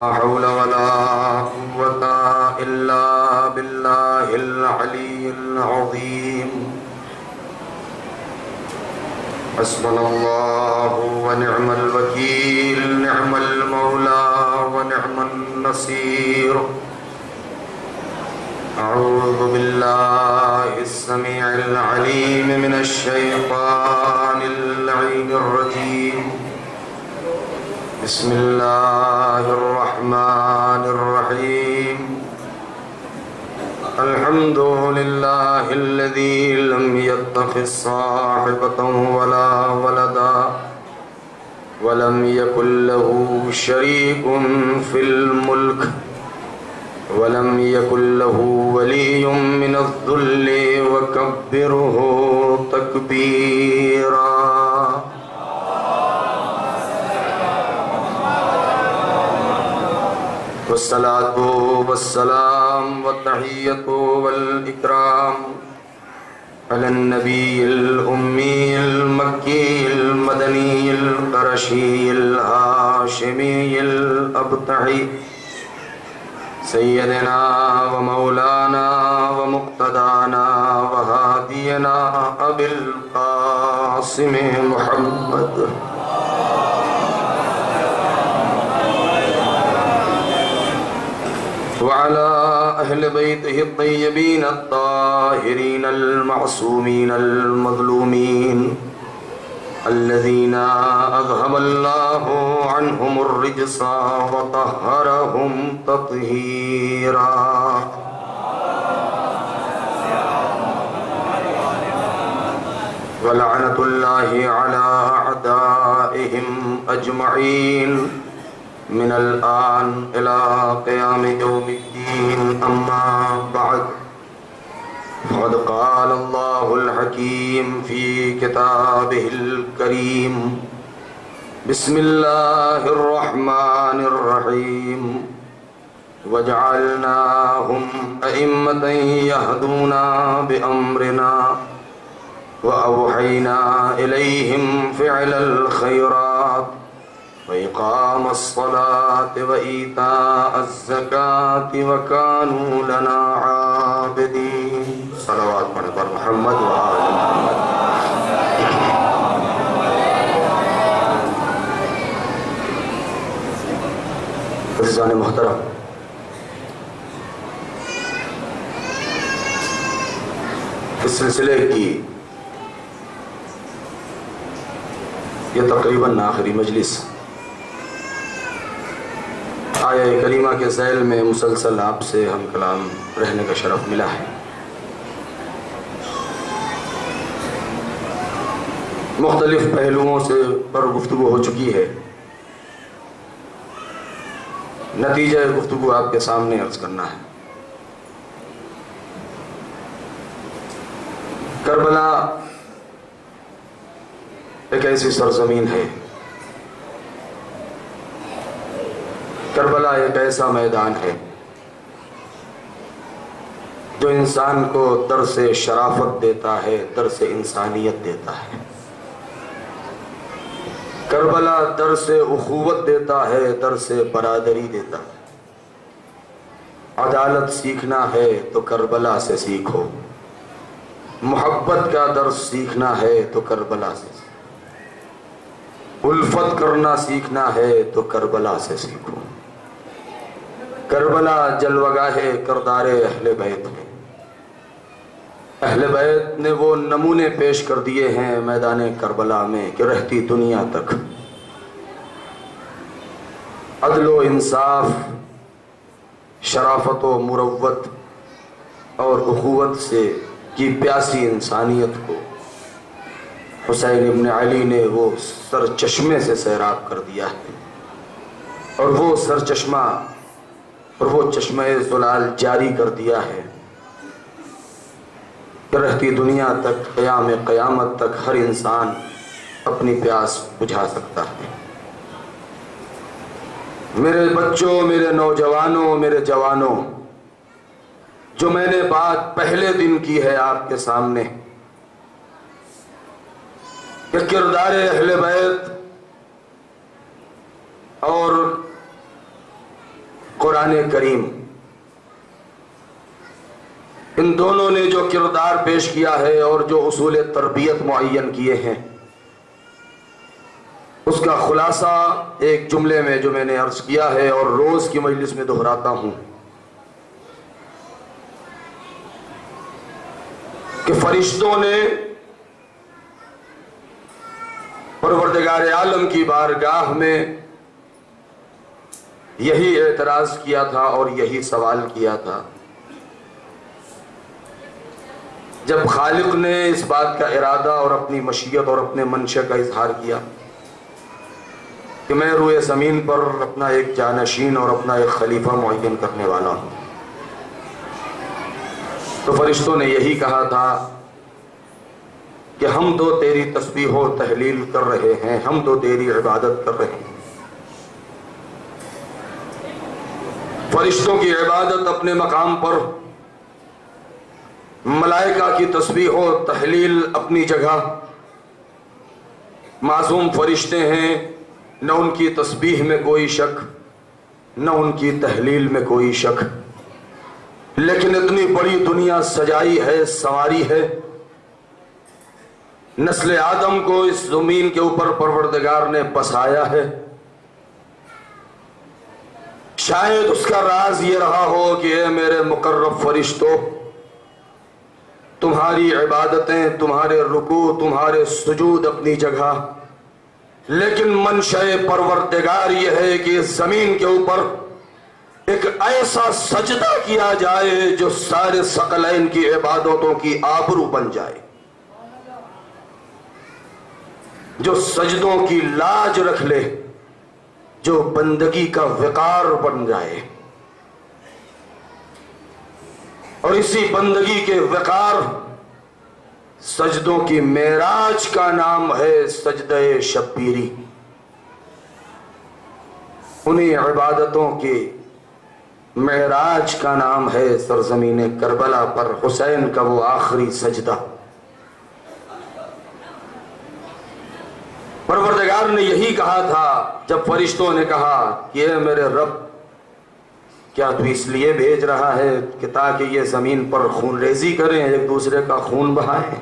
لا حول ولا قوة إلا بالله العلي العظيم. حسبنا الله ونعم الوكيل، نعم المولى ونعم النصير. أعوذ بالله السميع العليم من الشيطان اللعين الرجيم. بسم الله الرحمن الرحيم. الحمد لله الذي لم يتخذ صاحبة ولا ولدا ولم يكن له شريك في الملك ولم يكن له ولي من الذل وكبره تكبيرا. والصلاة والسلام والتحية والإكرام على النبي الأمي المكي المدني القرشي الهاشمي الأبطحي سيدنا ومولانا ومقتدانا وهادينا أبي القاسم محمد وعلى أهل بيته الطيبين الطاهرين المعصومين المظلومين الذين أذهب الله عنهم الرجس وطهرهم تطهيرا. ولعنة الله على أعدائهم أجمعين من الآن إلى قيام يوم الدين. أما بعد، فقد قال الله الحكيم في كتابه الكريم: بسم الله الرحمن الرحيم. وجعلناهم أئمة يهدون بأمرنا وأوحينا إليهم فعل الخيرات وإقام الصلاة وإيتاء الزكاة وكانوا لنا عابدين. صلوات پر محمد وآل محمد. عزیزان محترم، اس سلسلے کی یہ تقریباً آخری مجلس آیہ کریمہ کے ذیل میں مسلسل آپ سے ہم کلام رہنے کا شرف ملا ہے. مختلف پہلوؤں سے پر گفتگو ہو چکی ہے. نتیجہ گفتگو آپ کے سامنے عرض کرنا ہے. کربلا ایک ایسی سرزمین ہے، کربلا ایک ایسا میدان ہے جو انسان کو درس شرافت دیتا ہے، درس انسانیت دیتا ہے. کربلا درس اخوت دیتا ہے، درس برادری دیتا ہے. عدالت سیکھنا ہے تو کربلا سے سیکھو، محبت کا درس سیکھنا ہے تو کربلا سے سیکھو، الفت کرنا سیکھنا ہے تو کربلا سے سیکھو. کربلا جلوگاہ کردار اہل بیت ہے. اہل بیت نے وہ نمونے پیش کر دیے ہیں میدان کربلا میں کہ رہتی دنیا تک عدل و انصاف، شرافت و مروت اور اخوت سے کی پیاسی انسانیت کو حسین ابن علی نے وہ سر چشمے سے سیراب کر دیا ہے. اور وہ سر چشمہ اور وہ چشمہ زلال جاری کر دیا ہے کہ رہتی دنیا تک، قیام قیامت تک ہر انسان اپنی پیاس بجھا سکتا ہے. میرے بچوں، میرے نوجوانوں، میرے جوانوں، جو میں نے بات پہلے دن کی ہے آپ کے سامنے کہ کردار اہل بیت اور قرآن کریم ان دونوں نے جو کردار پیش کیا ہے اور جو اصول تربیت معین کیے ہیں، اس کا خلاصہ ایک جملے میں جو میں نے عرض کیا ہے اور روز کی مجلس میں دہراتا ہوں کہ فرشتوں نے پروردگار عالم کی بارگاہ میں یہی اعتراض کیا تھا اور یہی سوال کیا تھا جب خالق نے اس بات کا ارادہ اور اپنی مشیت اور اپنے منشا کا اظہار کیا کہ میں روئے زمین پر اپنا ایک جانشین اور اپنا ایک خلیفہ معین کرنے والا ہوں، تو فرشتوں نے یہی کہا تھا کہ ہم تو تیری تسبیح و تحلیل کر رہے ہیں، ہم تو تیری عبادت کر رہے ہیں۔ فرشتوں کی عبادت اپنے مقام پر، ملائکہ کی تسبیح و تحلیل اپنی جگہ، معصوم فرشتے ہیں، نہ ان کی تسبیح میں کوئی شک، نہ ان کی تحلیل میں کوئی شک، لیکن اتنی بڑی دنیا سجائی ہے، سواری ہے، نسل آدم کو اس زمین کے اوپر پروردگار نے بسایا ہے۔ شاید اس کا راز یہ رہا ہو کہ اے میرے مقرب فرشتوں، تمہاری عبادتیں، تمہارے رکوع، تمہارے سجود اپنی جگہ، لیکن منشأ پروردگار یہ ہے کہ زمین کے اوپر ایک ایسا سجدہ کیا جائے جو سارے ثقلین کی عبادتوں کی آبرو بن جائے، جو سجدوں کی لاج رکھ لے، جو بندگی کا وقار بن جائے، اور اسی بندگی کے وقار سجدوں کی معراج کا نام ہے سجدہ شبیری۔ انہی عبادتوں کی معراج کا نام ہے سرزمین کربلا پر حسین کا وہ آخری سجدہ۔ پروردگار نے یہی کہا تھا جب فرشتوں نے کہا کہ اے میرے رب، کیا تو اس لیے بھیج رہا ہے کہ تاکہ یہ زمین پر خون ریزی کریں، ایک دوسرے کا خون بہائیں؟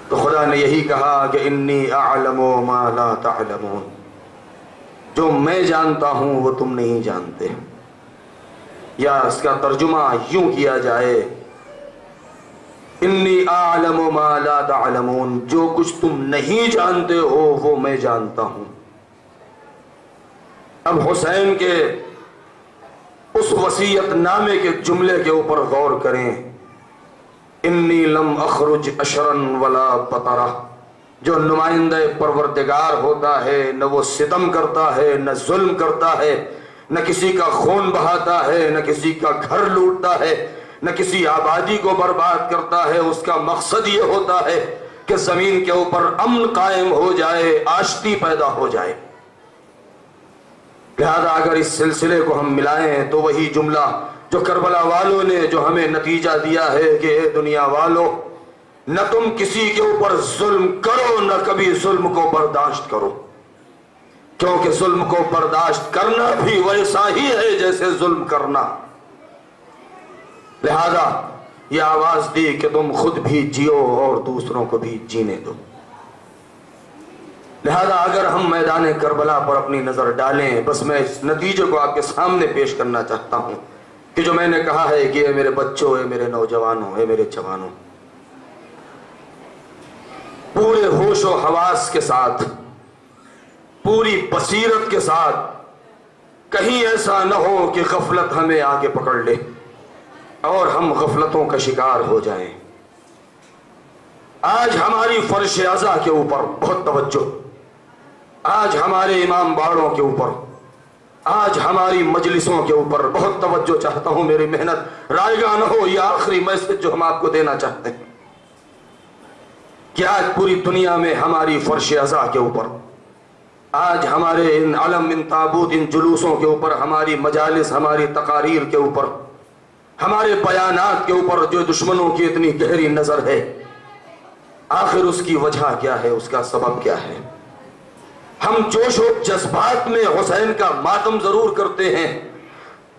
تو خدا نے یہی کہا کہ انی اعلم ما لا تعلمون، جو میں جانتا ہوں وہ تم نہیں جانتے، یا اس کا ترجمہ یوں کیا جائے انی اعلم ما لا تعلمون، جو کچھ تم نہیں جانتے ہو وہ میں جانتا ہوں۔ اب حسین کے اس وصیت نامے کے جملے کے اوپر غور کریں، انی لم اخرج اشرا ولا بطرا۔ جو نمائندہ پروردگار ہوتا ہے نہ وہ ستم کرتا ہے، نہ ظلم کرتا ہے، نہ کسی کا خون بہاتا ہے، نہ کسی کا گھر لوٹتا ہے، نہ کسی آبادی کو برباد کرتا ہے۔ اس کا مقصد یہ ہوتا ہے کہ زمین کے اوپر امن قائم ہو جائے، آشتی پیدا ہو جائے۔ لہذا اگر اس سلسلے کو ہم ملائیں تو وہی جملہ جو کربلا والوں نے جو ہمیں نتیجہ دیا ہے کہ اے دنیا والوں، نہ تم کسی کے اوپر ظلم کرو، نہ کبھی ظلم کو برداشت کرو، کیونکہ ظلم کو برداشت کرنا بھی ویسا ہی ہے جیسے ظلم کرنا۔ لہذا یہ آواز دی کہ تم خود بھی جیو اور دوسروں کو بھی جینے دو۔ لہذا اگر ہم میدان کربلا پر اپنی نظر ڈالیں، بس میں اس نتیجے کو آپ کے سامنے پیش کرنا چاہتا ہوں کہ جو میں نے کہا ہے کہ اے میرے بچوں، اے میرے نوجوانوں، اے میرے جوانوں، پورے ہوش و حواس کے ساتھ، پوری بصیرت کے ساتھ، کہیں ایسا نہ ہو کہ غفلت ہمیں آگے پکڑ لے اور ہم غفلتوں کا شکار ہو جائیں۔ آج ہماری فرش عزا کے اوپر بہت توجہ، آج ہمارے امام باڑوں کے اوپر، آج ہماری مجلسوں کے اوپر بہت توجہ چاہتا ہوں۔ میری محنت رائگاں نہ ہو، یہ آخری میسج جو ہم آپ کو دینا چاہتے ہیں کہ آج پوری دنیا میں ہماری فرش عزا کے اوپر، آج ہمارے ان علم، ان تابوت، ان جلوسوں کے اوپر، ہماری مجالس، ہماری تقاریر کے اوپر، ہمارے بیانات کے اوپر جو دشمنوں کی اتنی گہری نظر ہے، آخر اس کی وجہ کیا ہے، اس کا سبب کیا ہے؟ ہم جوش و جذبات میں حسین کا ماتم ضرور کرتے ہیں،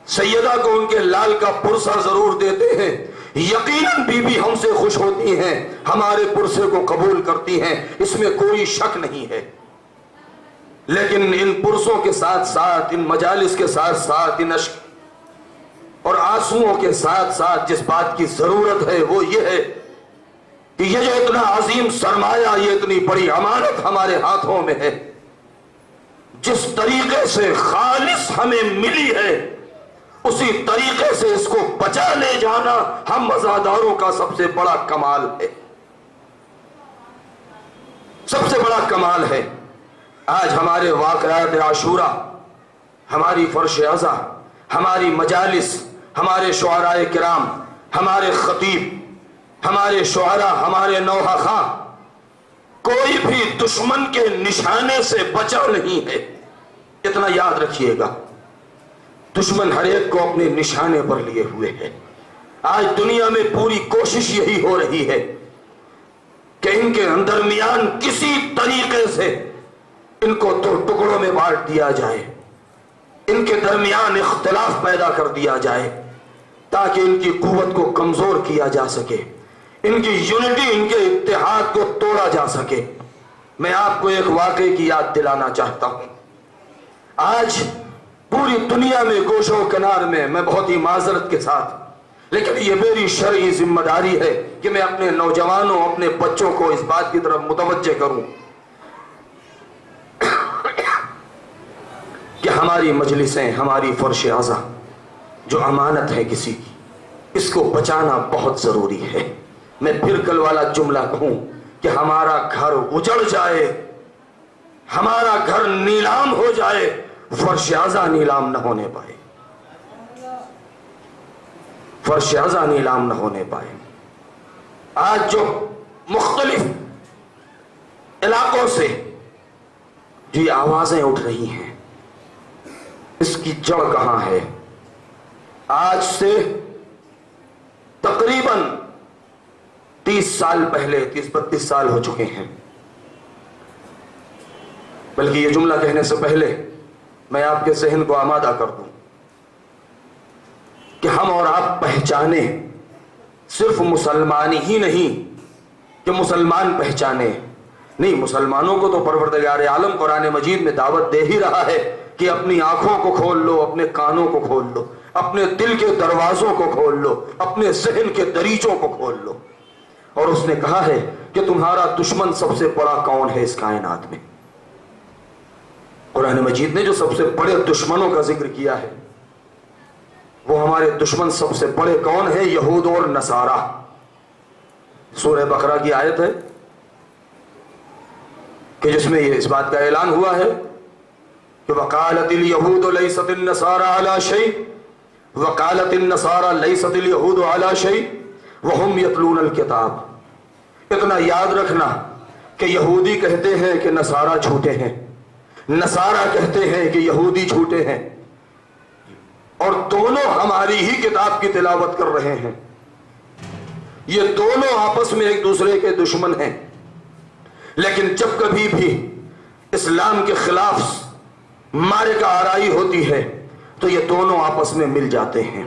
سیدہ کو ان کے لال کا پرسہ ضرور دیتے ہیں، یقیناً بی بی ہم سے خوش ہوتی ہیں، ہمارے پرسے کو قبول کرتی ہیں، اس میں کوئی شک نہیں ہے۔ لیکن ان پرسوں کے ساتھ ساتھ، ان مجالس کے ساتھ ساتھ، ان اشک اور آنسوؤں کے ساتھ ساتھ جس بات کی ضرورت ہے وہ یہ ہے کہ یہ جو اتنا عظیم سرمایہ، یہ اتنی بڑی امانت ہمارے ہاتھوں میں ہے، جس طریقے سے خالص ہمیں ملی ہے اسی طریقے سے اس کو بچا لے جانا ہم عزاداروں کا سب سے بڑا کمال ہے، سب سے بڑا کمال ہے۔ آج ہمارے واقعات عاشورہ، ہماری فرش عزا، ہماری مجالس، ہمارے شعراء کرام، ہمارے خطیب، ہمارے شعراء، ہمارے نوحہ خواں، کوئی بھی دشمن کے نشانے سے بچا نہیں ہے۔ اتنا یاد رکھیے گا، دشمن ہر ایک کو اپنے نشانے پر لیے ہوئے ہے۔ آج دنیا میں پوری کوشش یہی ہو رہی ہے کہ ان کے درمیان کسی طریقے سے ان کو دو ٹکڑوں میں بانٹ دیا جائے، ان کے درمیان اختلاف پیدا کر دیا جائے تاکہ ان کی قوت کو کمزور کیا جا سکے، ان کی یونٹی، ان کے اتحاد کو توڑا جا سکے۔ میں آپ کو ایک واقعے کی یاد دلانا چاہتا ہوں۔ آج پوری دنیا میں گوشہ و کنار میں بہت ہی معذرت کے ساتھ، لیکن یہ میری شرعی ذمہ داری ہے کہ میں اپنے نوجوانوں، اپنے بچوں کو اس بات کی طرف متوجہ کروں کہ ہماری مجلسیں، ہماری فرش عزا جو امانت ہے کسی کی، اس کو بچانا بہت ضروری ہے۔ میں پھر کل والا جملہ کہوں کہ ہمارا گھر اجڑ جائے، ہمارا گھر نیلام ہو جائے، فرش عزا نیلام نہ ہونے پائے، فرش عزا نیلام نہ ہونے پائے۔ آج جو مختلف علاقوں سے جو یہ آوازیں اٹھ رہی ہیں، اس کی جڑ کہاں ہے؟ آج سے تقریباً 30 سال پہلے، 30-32 سال ہو چکے ہیں، بلکہ یہ جملہ کہنے سے پہلے میں آپ کے ذہن کو آمادہ کر دوں کہ ہم اور آپ پہچانے صرف مسلمان ہی نہیں کہ مسلمان پہچانے، نہیں، مسلمانوں کو تو پروردگار عالم قرآن مجید میں دعوت دے ہی رہا ہے کہ اپنی آنکھوں کو کھول لو، اپنے کانوں کو کھول لو، اپنے دل کے دروازوں کو کھول لو، اپنے ذہن کے دریچوں کو کھول لو، اور اس نے کہا ہے کہ تمہارا دشمن سب سے بڑا کون ہے اس کائنات میں؟ قرآن مجید نے جو سب سے بڑے دشمنوں کا ذکر کیا ہے، وہ ہمارے دشمن سب سے بڑے کون ہیں؟ یہود اور نصارہ۔ سورہ بقرہ کی آیت ہے کہ جس میں یہ اس بات کا اعلان ہوا ہے کہ وقالت اليہود لیست النصارى علی شیء وقالت النصارى لیست اليہود علی شیء وہم یتلون الکتاب۔ اتنا یاد رکھنا کہ یہودی کہتے ہیں کہ نصارہ جھوٹے ہیں، نصارہ کہتے ہیں کہ یہودی جھوٹے ہیں، اور دونوں ہماری ہی کتاب کی تلاوت کر رہے ہیں۔ یہ دونوں آپس میں ایک دوسرے کے دشمن ہیں، لیکن جب کبھی بھی اسلام کے خلاف معرکہ آرائی ہوتی ہے تو یہ دونوں آپس میں مل جاتے ہیں۔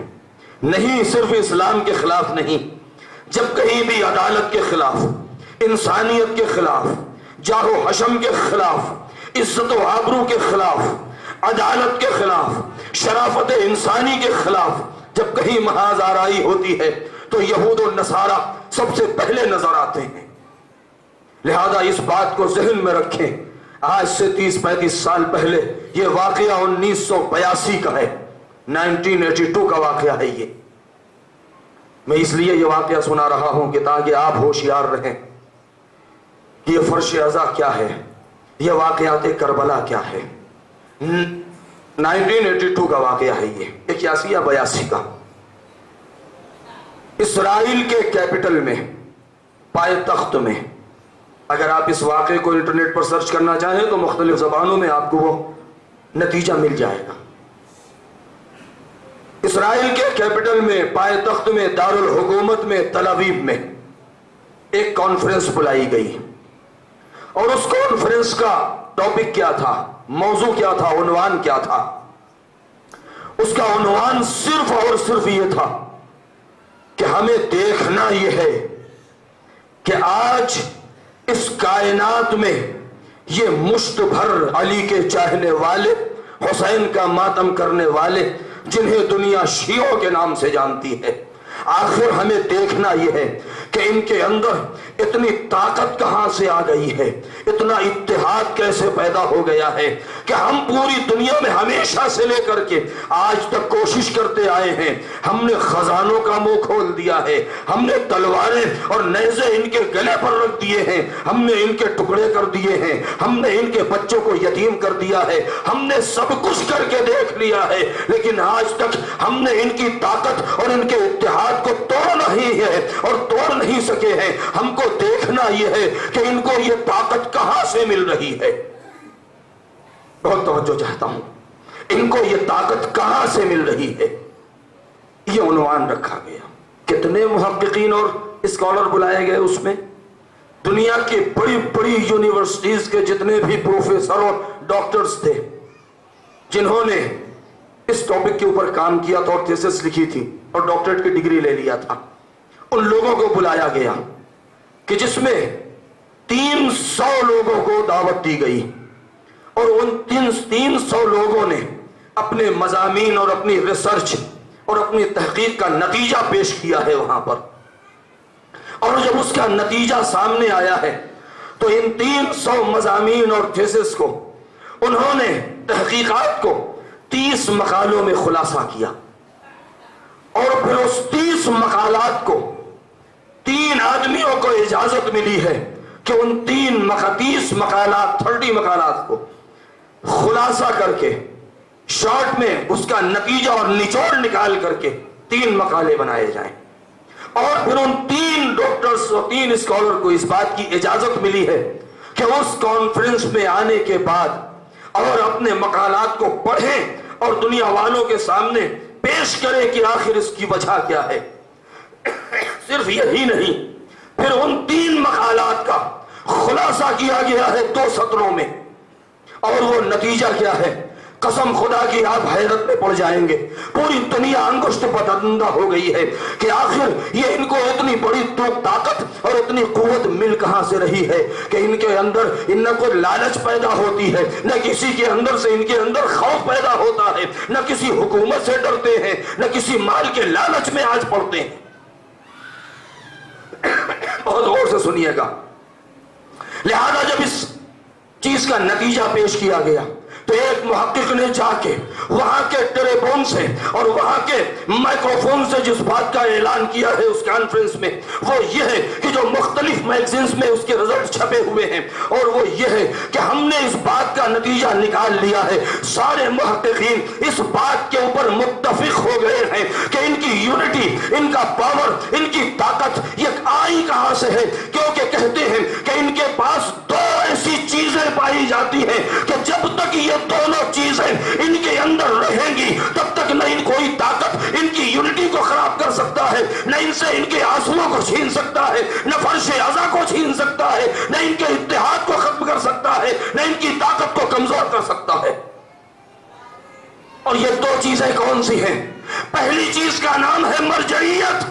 نہیں، صرف اسلام کے خلاف نہیں، جب کہیں بھی عدالت کے خلاف، انسانیت کے خلاف، جاہ و حشم کے خلاف، عزت و آبرو کے خلاف، عدالت کے خلاف، شرافت انسانی کے خلاف جب کہیں محاذ آرائی ہوتی ہے تو یہود و نصارہ سب سے پہلے نظر آتے ہیں۔ لہذا اس بات کو ذہن میں رکھیں، آج سے 30-35 سال پہلے یہ واقعہ 1982 کا ہے، 1982 کا واقعہ ہے۔ یہ میں اس لیے یہ واقعہ سنا رہا ہوں کہ تاکہ آپ ہوشیار رہیں کہ یہ فرش عزا کیا ہے، یہ واقعات کربلا کیا ہے۔ 1982 کا واقعہ ہے یہ، 81 یا 82 کا۔ اسرائیل کے کیپٹل میں، پائے تخت میں، اگر آپ اس واقعے کو انٹرنیٹ پر سرچ کرنا چاہیں تو مختلف زبانوں میں آپ کو وہ نتیجہ مل جائے گا۔ اسرائیل کے کیپٹل میں، پائے تخت میں، دارالحکومت میں، تل ابیب میں ایک کانفرنس بلائی گئی، اور اس کانفرنس کا ٹاپک کیا تھا، موضوع کیا تھا، عنوان کیا تھا؟ اس کا عنوان صرف اور صرف یہ تھا کہ ہمیں دیکھنا یہ ہے کہ آج اس کائنات میں یہ مشت بھر علی کے چاہنے والے، حسین کا ماتم کرنے والے، جنہیں دنیا شیعوں کے نام سے جانتی ہے، آخر ہمیں دیکھنا یہ ہے کہ ان کے اندر اتنی طاقت کہاں سے آ گئی ہے، اتنا اتحاد کیسے پیدا ہو گیا ہے کہ ہم پوری دنیا میں ہمیشہ سے لے کر کے آج تک کوشش کرتے آئے ہیں، ہم نے خزانوں کا منہ کھول دیا ہے، ہم نے تلواریں اور نیزے ان کے گلے پر رکھ دیے ہیں، ہم نے ان کے ٹکڑے کر دیے ہیں، ہم نے ان کے بچوں کو یتیم کر دیا ہے، ہم نے سب کچھ کر کے دیکھ لیا ہے، لیکن آج تک ہم نے ان کی طاقت اور ان کے اتحاد کو توڑنا ہی ہے اور توڑ نہیں سکے ہیں۔ ہم کو دیکھنا یہ ہے کہ ان کو یہ طاقت کہاں سے مل رہی ہے۔ بہت توجہ چاہتا ہوں، ان کو یہ طاقت کہاں سے مل رہی ہے، یہ عنوان رکھا گیا۔ کتنے محققین اور اسکالر بلائے گئے اس میں، دنیا کی بڑی بڑی یونیورسٹیز کے جتنے بھی پروفیسر اور ڈاکٹرز تھے جنہوں نے اس ٹاپک کے اوپر کام کیا تھا اور تھیسس لکھی تھی اور ڈاکٹریٹ کی ڈگری لے لیا تھا، ان لوگوں کو بلایا گیا کہ جس میں 300 لوگوں کو دعوت دی گئی، اور ان 300 لوگوں نے اپنے مضامین اور اپنی ریسرچ اور اپنی تحقیق کا نتیجہ پیش کیا ہے وہاں پر، اور جب اس کا نتیجہ سامنے آیا ہے تو ان 300 مضامین اور تھیسس کو انہوں نے تحقیقات کو 30 مقالوں میں خلاصہ کیا، اور پھر اس 30 مقالات کو 3 آدمیوں کو اجازت ملی ہے کہ ان 30 مقالات 30 مقالات کو خلاصہ کر کے شارٹ میں اس کا نتیجہ اور نچوڑ نکال کر کے 3 مقالے بنائے جائیں، اور پھر ان 3 ڈاکٹرز اور 3 اسکالر کو اس بات کی اجازت ملی ہے کہ اس کانفرنس میں آنے کے بعد اور اپنے مقالات کو پڑھیں اور دنیا والوں کے سامنے پیش کریں کہ آخر اس کی وجہ کیا ہے۔ صرف یہی نہیں، پھر ان 3 مقالات کا خلاصہ کیا گیا ہے 2 سطروں میں، اور وہ نتیجہ کیا ہے، قسم خدا کی آپ حیرت میں پڑ جائیں گے، پوری دنیا انگشت پتندہ ہو گئی ہے کہ آخر یہ ان کو اتنی بڑی طاقت اور اتنی قوت مل کہاں سے رہی ہے کہ ان کے اندر نہ کوئی لالچ پیدا ہوتی ہے، نہ کسی کے اندر سے ان کے اندر خوف پیدا ہوتا ہے، نہ کسی حکومت سے ڈرتے ہیں، نہ کسی مال کے لالچ میں آج پڑتے ہیں۔ بہت غور سے سنیے گا، لہذا جب اس چیز کا نتیجہ پیش کیا گیا تو ایک محقق نے جا کے وہاں کے ٹریبون سے اور وہاں کے مائکروفون سے جس بات کا اعلان کیا ہے اس کانفرنس میں، وہ یہ ہے کہ جو مختلف میگزینز میں اس کے رزلٹ چھپے ہوئے ہیں، اور وہ یہ ہے کہ ہم نے اس بات کا نتیجہ نکال لیا ہے، سارے محققین اس بات کے اوپر متفق ہو گئے ہیں کہ ان کی یونٹی، ان کا پاور، ان کی طاقت یہ آئی کہاں سے ہے، کیونکہ کہتے ہیں کہ ان کے پاس 2 ایسی چیزیں پائی جاتی ہیں کہ جب تک یہ دونوں چیزیں ان کے اندر رہیں گی تب تک نہ ان کوئی طاقت ان کی یونٹی کو خراب کر سکتا ہے، نہ ان سے ان کے آنسوؤں کو چھین سکتا ہے، نہ فرش عزا کو چھین سکتا ہے، نہ ان کے اتحاد کو ختم کر سکتا ہے، نہ ان کی طاقت کو کمزور کر سکتا ہے۔ اور یہ 2 چیزیں کون سی ہیں؟ پہلی چیز کا نام ہے مرجعیت،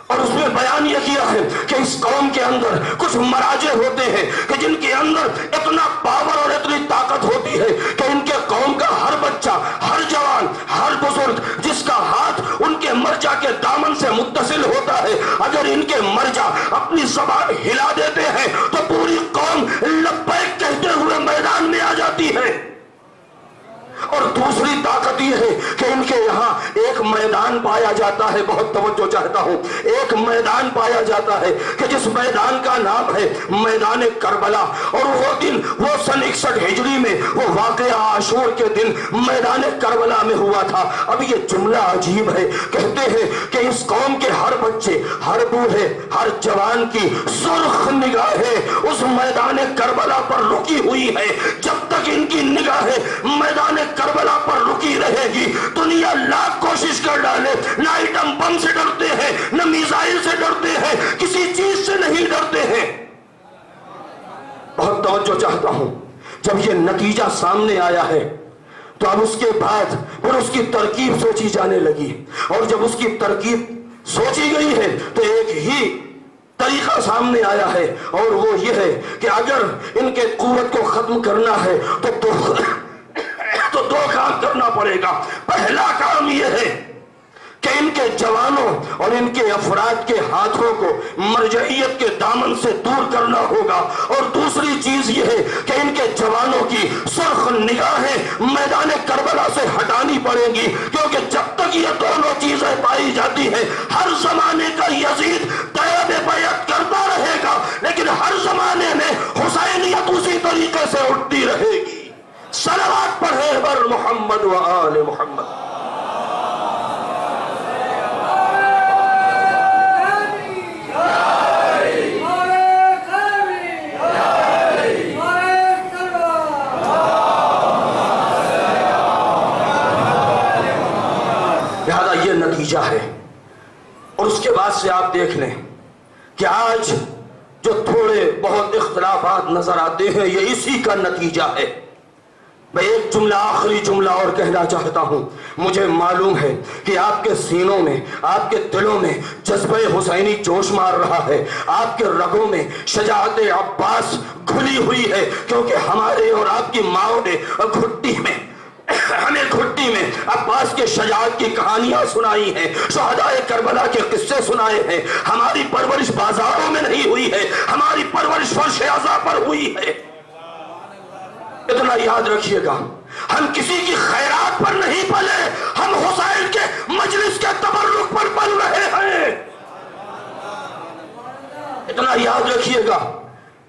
اور اس میں بیان یہ کیا ہے کہ اس قوم کے اندر کچھ مراجع ہوتے ہیں کہ جن کے اندر اتنا پاور اور اتنی طاقت ہوتی ہے کہ ان کے قوم کا ہر بچہ، ہر جوان، ہر بزرگ جس کا ہاتھ ان کے مرجع کے دامن سے متصل ہوتا ہے، اگر ان کے مرجع اپنی زبان ہلا دیتے ہیں تو پوری قوم لبیک کہتے ہوئے میدان میں آ جاتی ہے۔ اور دوسری طاقت یہ ہے کہ ان کے یہاں ایک میدان پایا جاتا ہے، بہت توجہ چاہتا ہوں، ایک میدان پایا جاتا ہے کہ جس میدان کا نام ہے میدان کربلا، اور وہ دن، وہ سن 61 ہجری میں وہ واقعہ عاشور کے دن میدان کربلا میں ہوا تھا۔ اب یہ جملہ عجیب ہے، کہتے ہیں کہ اس قوم کے ہر بچے، ہر بوڑھے، ہر جوان کی سرخ نگاہیں اس میدان کربلا پر رکی ہوئی ہے، جب تک ان کی نگاہیں میدان کربلا پر رکی رہے گی دنیا لاکھ کوشش کر ڈالے، نہ ایٹم بم سے ڈرتے ہیں، نہ میزائل سے ڈرتے ہیں، کسی چیز سے نہیں ڈرتے ہیں۔ بہت توجہ چاہتا ہوں، جب یہ نتیجہ سامنے آیا ہے تو اب اس کے بعد پھر اس کی ترکیب سوچی جانے لگی، اور جب اس کی ترکیب سوچی گئی ہے تو ایک ہی طریقہ سامنے آیا ہے، اور وہ یہ ہے کہ اگر ان کے قوت کو ختم کرنا ہے تو دو کام کرنا پڑے گا۔ پہلا کام یہ ہے کہ ان کے جوانوں اور ان کے افراد کے ہاتھوں کو مرجعیت کے دامن سے دور کرنا ہوگا، اور دوسری چیز یہ ہے کہ ان کے جوانوں کی سرخ نگاہیں میدان کربلا سے ہٹانی پڑیں گی، کیونکہ جب تک یہ دونوں چیزیں پائی جاتی ہیں ہر زمانے کا یزید طیب بیعت کرتا رہے گا، لیکن ہر زمانے میں حسینیت اسی طریقے سے اٹھتی رہے گی۔ صلوات پڑھیں بر محمد و آل محمد۔ یہ نتیجہ ہے، اور اس کے بعد سے آپ دیکھ لیں کہ آج جو تھوڑے بہت اختلافات نظر آتے ہیں یہ اسی کا نتیجہ ہے۔ میں ایک جملہ، آخری جملہ اور کہنا چاہتا ہوں۔ مجھے معلوم ہے کہ آپ کے سینوں میں، آپ کے دلوں میں جذبہ حسینی جوش مار رہا ہے، آپ کے رگوں میں شجاعت عباس گھلی ہوئی ہے، کیونکہ ہمارے اور آپ کی ماؤں نے ہمیں گھٹی میں عباس کے شجاعت کی کہانیاں سنائی ہیں، شہداء کربلا کے قصے سنائے ہیں۔ ہماری پرورش بازاروں میں نہیں ہوئی ہے، ہماری پرورش فرش عزا پر ہوئی ہے۔ اتنا یاد رکھیے گا، ہم کسی کی خیرات پر نہیں پلے، ہم حسین کے مجلس کے تبرک پر پل رہے ہیں۔ اتنا یاد رکھیے گا،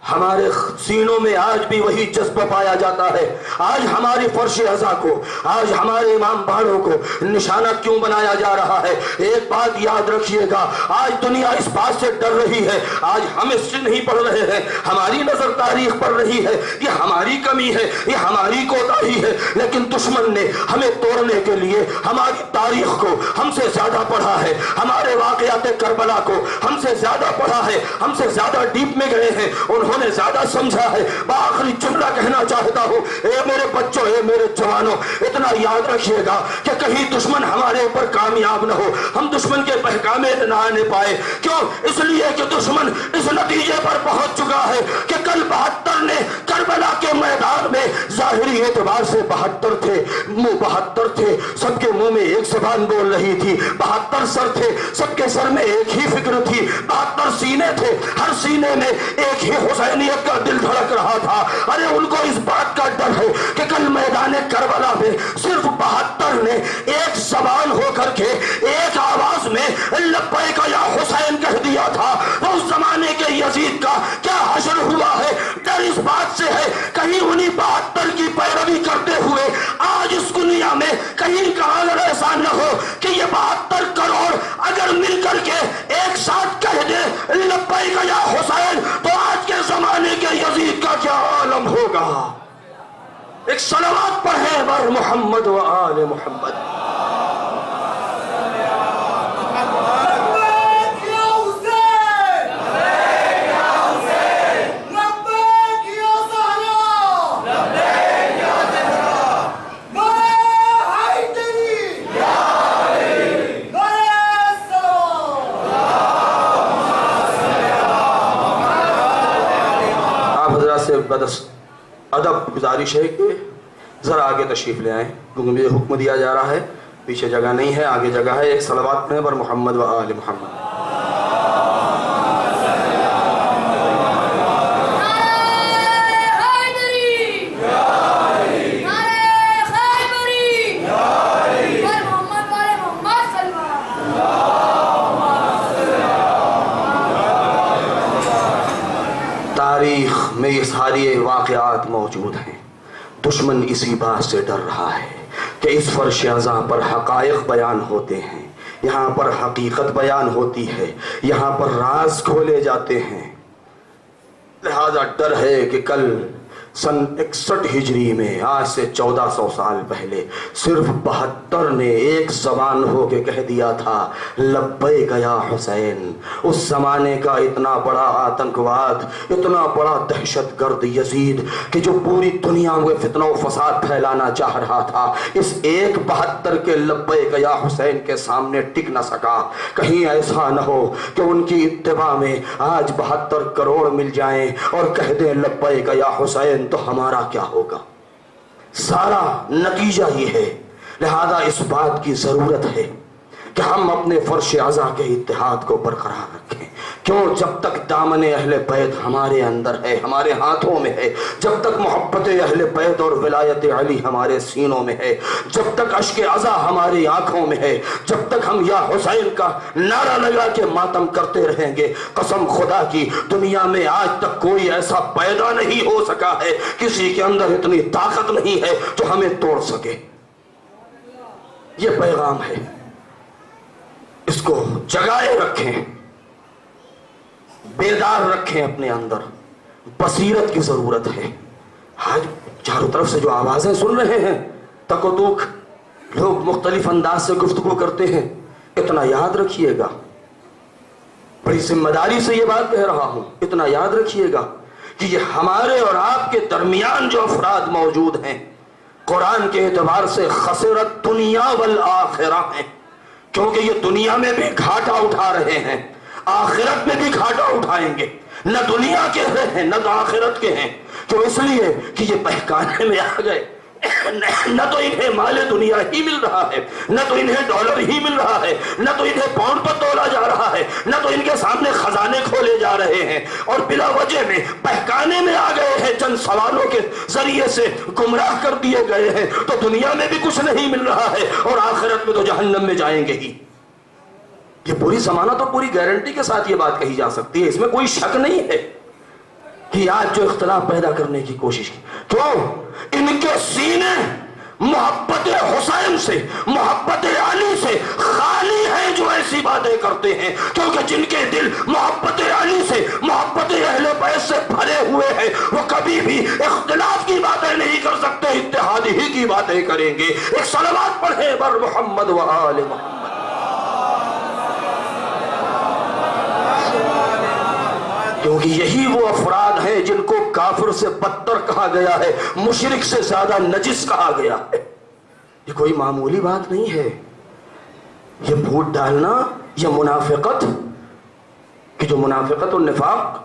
ہمارے سینوں میں آج بھی وہی جذبہ پایا جاتا ہے۔ آج ہماری فرش عزا کو، آج ہمارے امام باڑوں کو نشانہ کیوں بنایا جا رہا ہے؟ ایک بات یاد رکھیے گا، آج دنیا اس بات سے ڈر رہی ہے، آج ہم ہسٹری نہیں پڑھ رہے ہیں، ہماری نظر تاریخ پڑھ رہی ہے، یہ ہماری کمی ہے، یہ ہماری کوتاہی ہے، لیکن دشمن نے ہمیں توڑنے کے لیے ہماری تاریخ کو ہم سے زیادہ پڑھا ہے، ہمارے واقعات کربلا کو ہم سے زیادہ پڑھا ہے، ہم سے زیادہ ڈیپ میں گئے ہیں، انہوں نے زیادہ سمجھا ہے۔ بآخری جملہ کہنا چاہتا ہوں، اے میرے بچوں، اے میرے جوانوں، اتنا یاد رکھیے گا کہ کہیں دشمن ہمارے اوپر کامیاب نہ ہو، ہم دشمن کے بہکامے نہ آنے پائے۔ کیوں؟ اس لیے کہ دشمن اس نتیجے پر پہنچ چکا ہے کہ کل 72 نے کربلا کے میدان میں ظاہری اعتبار سے 72 تھے، منہ 72 تھے، سب کے منہ میں ایک زبان بول رہی تھی، 72 سر تھے، سب کے سر میں ایک ہی فکر تھی، 72 سینے تھے، ہر سینے میں ایک ہی حسینیت کا دل دھڑک رہا تھا۔ ارے ان کو اس بات کا ڈر ہے کہ کل میدان کربلا میں صرف 72 نے ایک زبان ہو کر کے ایک آواز میں لبیک یا حسین کہہ دیا تھا، تو اس زمانے کے یزید کا کیا حشر ہوا ہے؟ ڈر اس بات سے ہے کہیں انہی 72 کی پیروی کرتے ہوئے آج اس دنیا میں کہیں کا اگر ایسا نہ ہو کہ یہ 72 کروڑ اگر مل کر کے ایک ساتھ کہہ دے لبیک یا حسین، تو آج کے زمانے کے یزید کا کیا عالم ہوگا۔ ایک صلوات پڑھیں بر محمد و آل محمد۔ ادب گزارش ہے کہ ذرا آگے تشریف لے آئیں، کیونکہ مجھے حکم دیا جا رہا ہے، پیچھے جگہ نہیں ہے، آگے جگہ ہے۔ ایک صلوات میں بر محمد و آل محمد۔ تاریخ میں یہ ساری واقعات موجود ہیں۔ دشمن اسی بات سے ڈر رہا ہے کہ اس فرش عزا پر حقائق بیان ہوتے ہیں، یہاں پر حقیقت بیان ہوتی ہے، یہاں پر راز کھولے جاتے ہیں، لہذا ڈر ہے کہ کل سن 61 ہجری میں، آج سے 1400 سال پہلے، صرف 72 نے ایک زبان ہو کے کہہ دیا تھا لبیک یا حسین۔ اس زمانے کا اتنا بڑا آتنکواد، اتنا بڑا دہشت گرد یزید کہ جو پوری دنیا میں فتنہ و فساد پھیلانا چاہ رہا تھا، اس ایک 72 کے لبیک یا حسین کے سامنے ٹک نہ سکا۔ کہیں ایسا نہ ہو کہ ان کی اتباع میں آج 72 کروڑ مل جائیں اور کہہ دیں لبیک یا حسین، تو ہمارا کیا ہوگا؟ سارا نتیجہ یہ ہے۔ لہذا اس بات کی ضرورت ہے کہ ہم اپنے فرش عزا کے اتحاد کو برقرار رکھیں۔ کیوں؟ جب تک دامن اہل بیت ہمارے اندر ہے، ہمارے ہاتھوں میں ہے، جب تک محبت اہل بیت اور ولایت علی ہمارے سینوں میں ہے، جب تک اشک عزا ہماری آنکھوں میں ہے، جب تک ہم یا حسین کا نعرہ لگا کے ماتم کرتے رہیں گے، قسم خدا کی دنیا میں آج تک کوئی ایسا پیدا نہیں ہو سکا ہے، کسی کے اندر اتنی طاقت نہیں ہے جو ہمیں توڑ سکے۔ یہ پیغام ہے، اس کو جگائے رکھیں، بیدار رکھیں، اپنے اندر بصیرت کی ضرورت ہے۔ آج چاروں طرف سے جو آوازیں سن رہے ہیں، تک و توک لوگ مختلف انداز سے گفتگو کرتے ہیں، اتنا یاد رکھیے گا، بڑی ذمہ داری سے یہ بات کہہ رہا ہوں، اتنا یاد رکھیے گا کہ یہ ہمارے اور آپ کے درمیان جو افراد موجود ہیں، قرآن کے اعتبار سے خسرت دنیا والآخرہ ہیں، کیونکہ یہ دنیا میں بھی گھاٹا اٹھا رہے ہیں، آخرت میں بھی گھاٹا اٹھائیں گے۔ نہ دنیا کے ہیں نہ تو آخرت کے ہیں، کیوں؟ اس لیے کہ یہ بہکانے میں آ گئے۔ نہ تو انہیں مال دنیا ہی مل رہا ہے، نہ تو انہیں ڈالر ہی مل رہا ہے، نہ تو انہیں پاؤنڈ پر تولا جا رہا ہے، نہ تو ان کے سامنے خزانے کھولے جا رہے ہیں، اور بلا وجہ میں بہکانے میں آ گئے ہیں، چند سوالوں کے ذریعے سے گمراہ کر دیے گئے ہیں۔ تو دنیا میں بھی کچھ نہیں مل رہا ہے اور آخرت میں تو جہنم میں جائیں گے ہی۔ یہ پوری ضمانت اور پوری گارنٹی کے ساتھ یہ بات کہی جا سکتی ہے، اس میں کوئی شک نہیں ہے کہ آج جو اختلاف پیدا کرنے کی کوشش کی، کیوں؟ ان کے سینے محبت حسین سے، محبت علی سے خالی ہیں جو ایسی باتیں کرتے ہیں، کیونکہ جن کے دل محبت علی سے، محبت اہل بیت سے بھرے ہوئے ہیں، وہ کبھی بھی اختلاف کی باتیں نہیں کر سکتے، اتحاد ہی کی باتیں کریں گے۔ ایک صلوات پڑھیں بر محمد و آل محمد۔ کیونکہ یہی وہ افراد ہیں جن کو کافر سے بدتر کہا گیا ہے، مشرک سے زیادہ نجس کہا گیا ہے۔ یہ کوئی معمولی بات نہیں ہے، یہ بھوت ڈالنا، یہ منافقت، کہ جو منافقت اور نفاق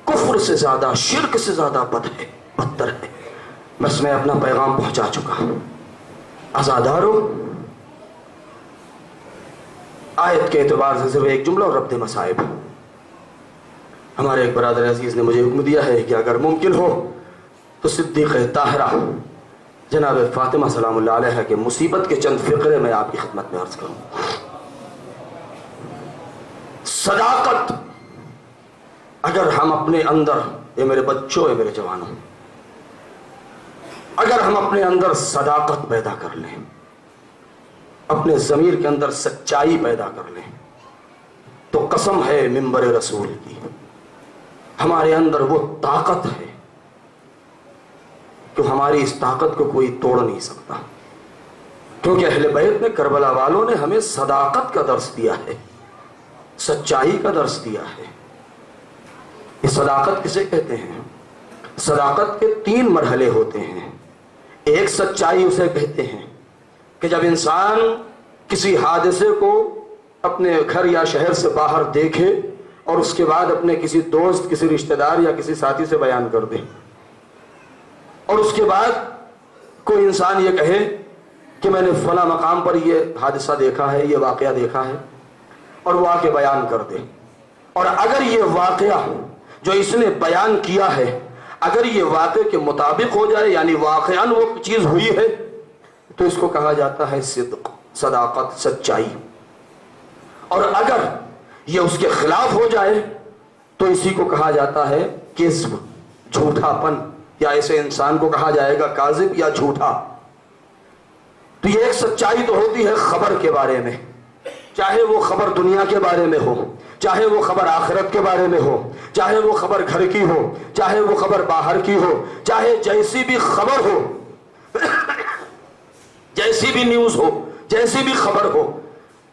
کفر سے زیادہ، شرک سے زیادہ بدتر ہے۔ بس میں اپنا پیغام پہنچا چکا۔ عزادارو، آیت کے اعتبار سے صرف ایک جملہ اور ربط مصائب۔ ہمارے ایک برادر عزیز نے مجھے حکم دیا ہے کہ اگر ممکن ہو تو صدیقہ طاہرہ جناب فاطمہ سلام اللہ علیہ کے مصیبت کے چند فقرے میں آپ کی خدمت میں عرض کروں۔ صداقت اگر ہم اپنے اندر، اے میرے بچوں، اے میرے جوانوں، اگر ہم اپنے اندر صداقت پیدا کر لیں، اپنے ضمیر کے اندر سچائی پیدا کر لیں، تو قسم ہے منبر رسول کی، ہمارے اندر وہ طاقت ہے کہ ہماری اس طاقت کو کوئی توڑ نہیں سکتا۔ کیونکہ اہل بیت نے، کربلا والوں نے ہمیں صداقت کا درس دیا ہے، سچائی کا درس دیا ہے۔ یہ صداقت کسے کہتے ہیں؟ صداقت کے 3 مرحلے ہوتے ہیں۔ ایک سچائی اسے کہتے ہیں کہ جب انسان کسی حادثے کو اپنے گھر یا شہر سے باہر دیکھے اور اس کے بعد اپنے کسی دوست، کسی رشتہ دار یا کسی ساتھی سے بیان کر دے، اور اس کے بعد کوئی انسان یہ کہے کہ میں نے فلاں مقام پر یہ حادثہ دیکھا ہے، یہ واقعہ دیکھا ہے، اور وہ آ کے بیان کر دے، اور اگر یہ واقعہ جو اس نے بیان کیا ہے اگر یہ واقعے کے مطابق ہو جائے، یعنی واقعاً وہ چیز ہوئی ہے، تو اس کو کہا جاتا ہے صدق، صداقت، سچائی۔ اور اگر یہ اس کے خلاف ہو جائے تو اسی کو کہا جاتا ہے کذب، جھوٹا پن، یا ایسے انسان کو کہا جائے گا کاذب یا جھوٹا۔ تو یہ ایک سچائی تو ہوتی ہے خبر کے بارے میں، چاہے وہ خبر دنیا کے بارے میں ہو، چاہے وہ خبر آخرت کے بارے میں ہو، چاہے وہ خبر گھر کی ہو، چاہے وہ خبر باہر کی ہو، چاہے جیسی بھی خبر ہو، جیسی بھی نیوز ہو، جیسی بھی خبر ہو،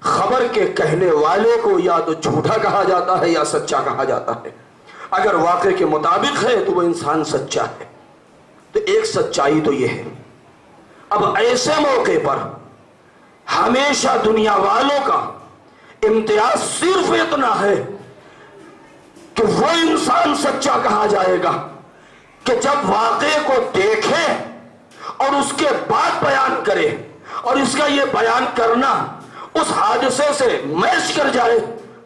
خبر کے کہنے والے کو یا تو جھوٹا کہا جاتا ہے یا سچا کہا جاتا ہے۔ اگر واقعے کے مطابق ہے تو وہ انسان سچا ہے۔ تو ایک سچائی تو یہ ہے۔ اب ایسے موقع پر ہمیشہ دنیا والوں کا امتیاز صرف اتنا ہے کہ وہ انسان سچا کہا جائے گا کہ جب واقعے کو دیکھے اور اس کے بعد بیان کرے، اور اس کا یہ بیان کرنا اس حادثے سے میچ کر جائے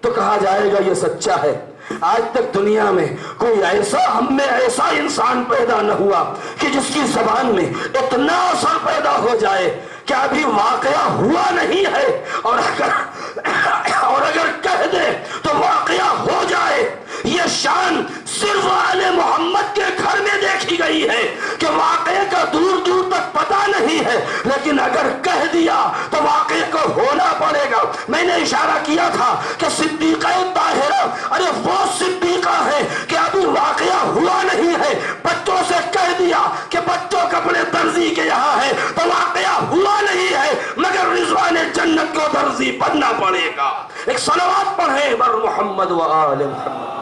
تو کہا جائے گا یہ سچا ہے۔ آج تک دنیا میں کوئی ایسا، ہم میں ایسا انسان پیدا نہ ہوا کہ جس کی زبان میں اتنا اثر پیدا ہو جائے کہ ابھی واقعہ ہوا نہیں ہے اور اگر کہہ دے تو واقعہ ہو جائے۔ یہ شان صرف آل محمد کے گھر میں دیکھی گئی ہے کہ واقعے کا دور دور تک پتہ نہیں ہے، لیکن اگر کہہ دیا تو واقعے کو ہونا پڑے گا۔ میں نے اشارہ کیا تھا کہ صدیقہ طاہرہ، ارے وہ صدیقہ ہے کہ ابھی واقعہ ہوا نہیں ہے، بچوں سے کہہ دیا کہ بچوں کپڑے درزی کے یہاں ہے تو واقعہ ہوا نہیں ہے، مگر رضوان جنت کو درزی بننا پڑے گا۔ ایک صلوات پڑھیں بر محمد و آل محمد۔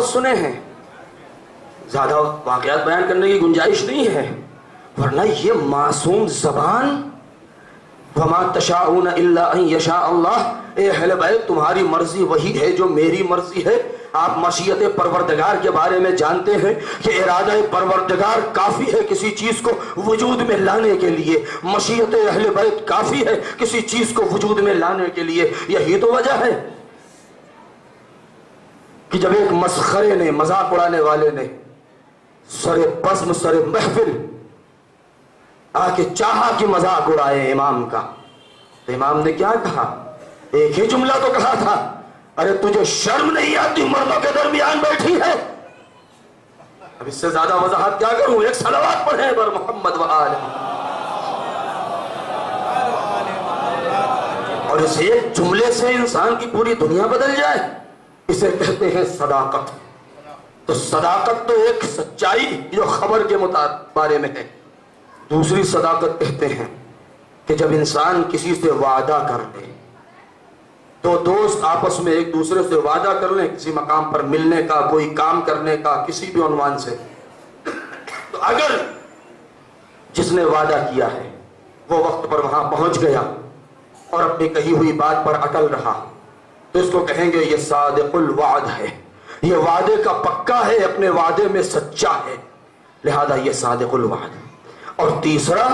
سنے ہیں، زیادہ واقعات بیان کرنے کی گنجائش نہیں ہے، ورنہ یہ معصوم زبان وما تشاءون الا ان یشاء اللہ، اے اہل بیت تمہاری مرضی وہی ہے جو میری مرضی ہے۔ آپ مشیت پروردگار کے بارے میں جانتے ہیں کہ ارادہ پروردگار کافی ہے کسی چیز کو وجود میں لانے کے لیے، مشیت اہل بیت کافی ہے کسی چیز کو وجود میں لانے کے لیے۔ یہی تو وجہ ہے کہ جب ایک مسخرے نے، مذاق اڑانے والے نے سر بزم، سر محفل آ کے چاہا کہ مذاق اڑائے امام کا، تو امام نے کیا کہا؟ ایک ہی جملہ تو کہا تھا، ارے تجھے شرم نہیں آتی مردوں کے درمیان بیٹھی ہے؟ اب اس سے زیادہ وضاحت کیا کروں؟ ایک صلوات پڑھیں بر محمد و آل محمد۔ اور اس ایک جملے سے انسان کی پوری دنیا بدل جائے، اسے کہتے ہیں صداقت۔ تو صداقت تو ایک سچائی جو خبر کے بارے میں ہے۔ دوسری صداقت کہتے ہیں کہ جب انسان کسی سے وعدہ کر لے، تو دوست آپس میں ایک دوسرے سے وعدہ کر لیں کسی مقام پر ملنے کا، کوئی کام کرنے کا، کسی بھی عنوان سے، تو اگر جس نے وعدہ کیا ہے وہ وقت پر وہاں پہنچ گیا اور اپنی کہی ہوئی بات پر اٹل رہا، تو اس کو کہیں گے یہ صادق الوعد ہے، یہ وعدے کا پکا ہے، اپنے وعدے میں سچا ہے، لہذا یہ صادق الوعد۔ اور تیسرا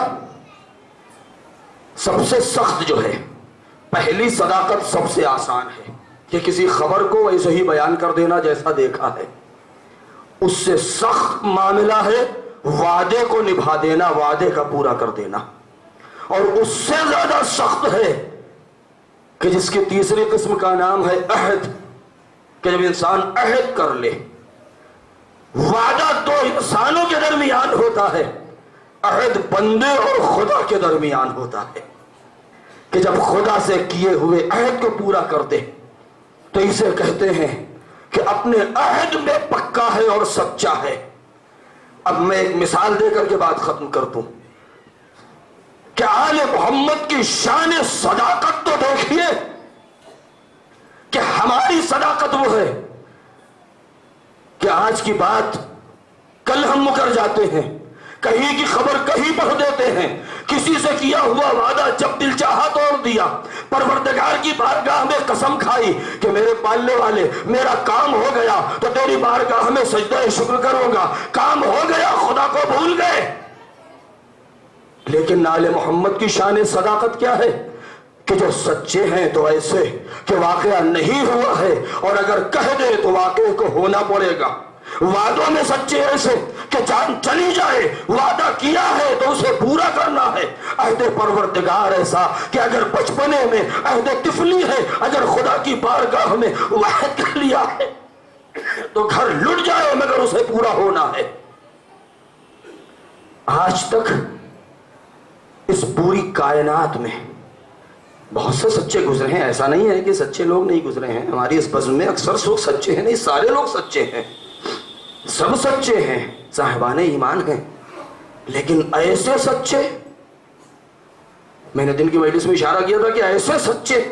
سب سے سخت جو ہے، پہلی صداقت سب سے آسان ہے کہ کسی خبر کو ایسے ہی بیان کر دینا جیسا دیکھا ہے، اس سے سخت معاملہ ہے وعدے کو نبھا دینا، وعدے کا پورا کر دینا، اور اس سے زیادہ سخت ہے کہ جس کی تیسری قسم کا نام ہے عہد، کہ جب انسان عہد کر لے۔ وعدہ دو انسانوں کے درمیان ہوتا ہے، عہد بندے اور خدا کے درمیان ہوتا ہے، کہ جب خدا سے کیے ہوئے عہد کو پورا کر دے تو اسے کہتے ہیں کہ اپنے عہد میں پکا ہے اور سچا ہے۔ اب میں ایک مثال دے کر کے بات ختم کر دوں کہ آل محمد کی شان صداقت تو دیکھیے کہ ہماری صداقت وہ ہے کہ آج کی بات کل ہم مکر جاتے ہیں، کہیں کی خبر کہیں پڑھ دیتے ہیں، کسی سے کیا ہوا وعدہ جب دل چاہا توڑ دیا، پروردگار کی بارگاہ میں قسم کھائی کہ میرے پالنے والے میرا کام ہو گیا تو تیری بارگاہ میں سجدہ شکر کروں گا، کام ہو گیا، خدا کو بھول گئے۔ لیکن آل محمد کی شان صداقت کیا ہے کہ جو سچے ہیں تو ایسے کہ واقعہ نہیں ہوا ہے اور اگر کہہ دے تو واقعے کو ہونا پڑے گا۔ وعدوں میں سچے ایسے کہ جان چلی جائے وعدہ کیا ہے تو اسے پورا کرنا ہے. عہد پروردگار ایسا کہ اگر بچپنے میں عہد طفلی ہے، اگر خدا کی بارگاہ میں وعہد کر لیا ہے تو گھر لٹ جائے مگر اسے پورا ہونا ہے. آج تک اس پوری کائنات میں بہت سے سچے گزرے ہیں، ایسا نہیں ہے کہ سچے لوگ نہیں گزرے ہیں. ہماری اس بزم میں اکثر لوگ سچے ہیں، نہیں سارے لوگ سچے ہیں، سب سچے ہیں، صاحبان ایمان ہیں. لیکن ایسے سچے، میں نے دن کی مجلس میں اشارہ کیا تھا کہ ایسے سچے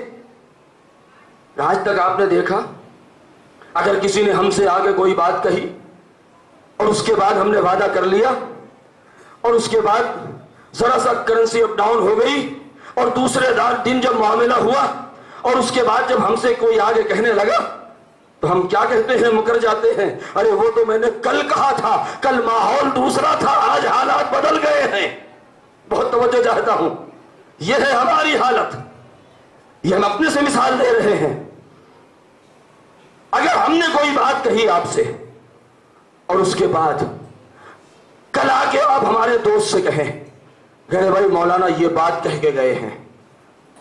آج تک آپ نے دیکھا اگر کسی نے ہم سے آگے کوئی بات کہی اور اس کے بعد ہم نے وعدہ کر لیا اور اس کے بعد ذرا سا کرنسی اپ ڈاؤن ہو گئی اور دوسرے دن جب معاملہ ہوا اور اس کے بعد جب ہم سے کوئی آگے کہنے لگا تو ہم کیا کہتے ہیں؟ مکر جاتے ہیں. ارے وہ تو میں نے کل کہا تھا، کل ماحول دوسرا تھا، آج حالات بدل گئے ہیں. بہت توجہ چاہتا ہوں، یہ ہے ہماری حالت. یہ ہم اپنے سے مثال دے رہے ہیں. اگر ہم نے کوئی بات کہی آپ سے اور اس کے بعد کل آ کے آپ ہمارے دوست سے کہیں کہ بھائی مولانا یہ بات کہہ کے گئے ہیں،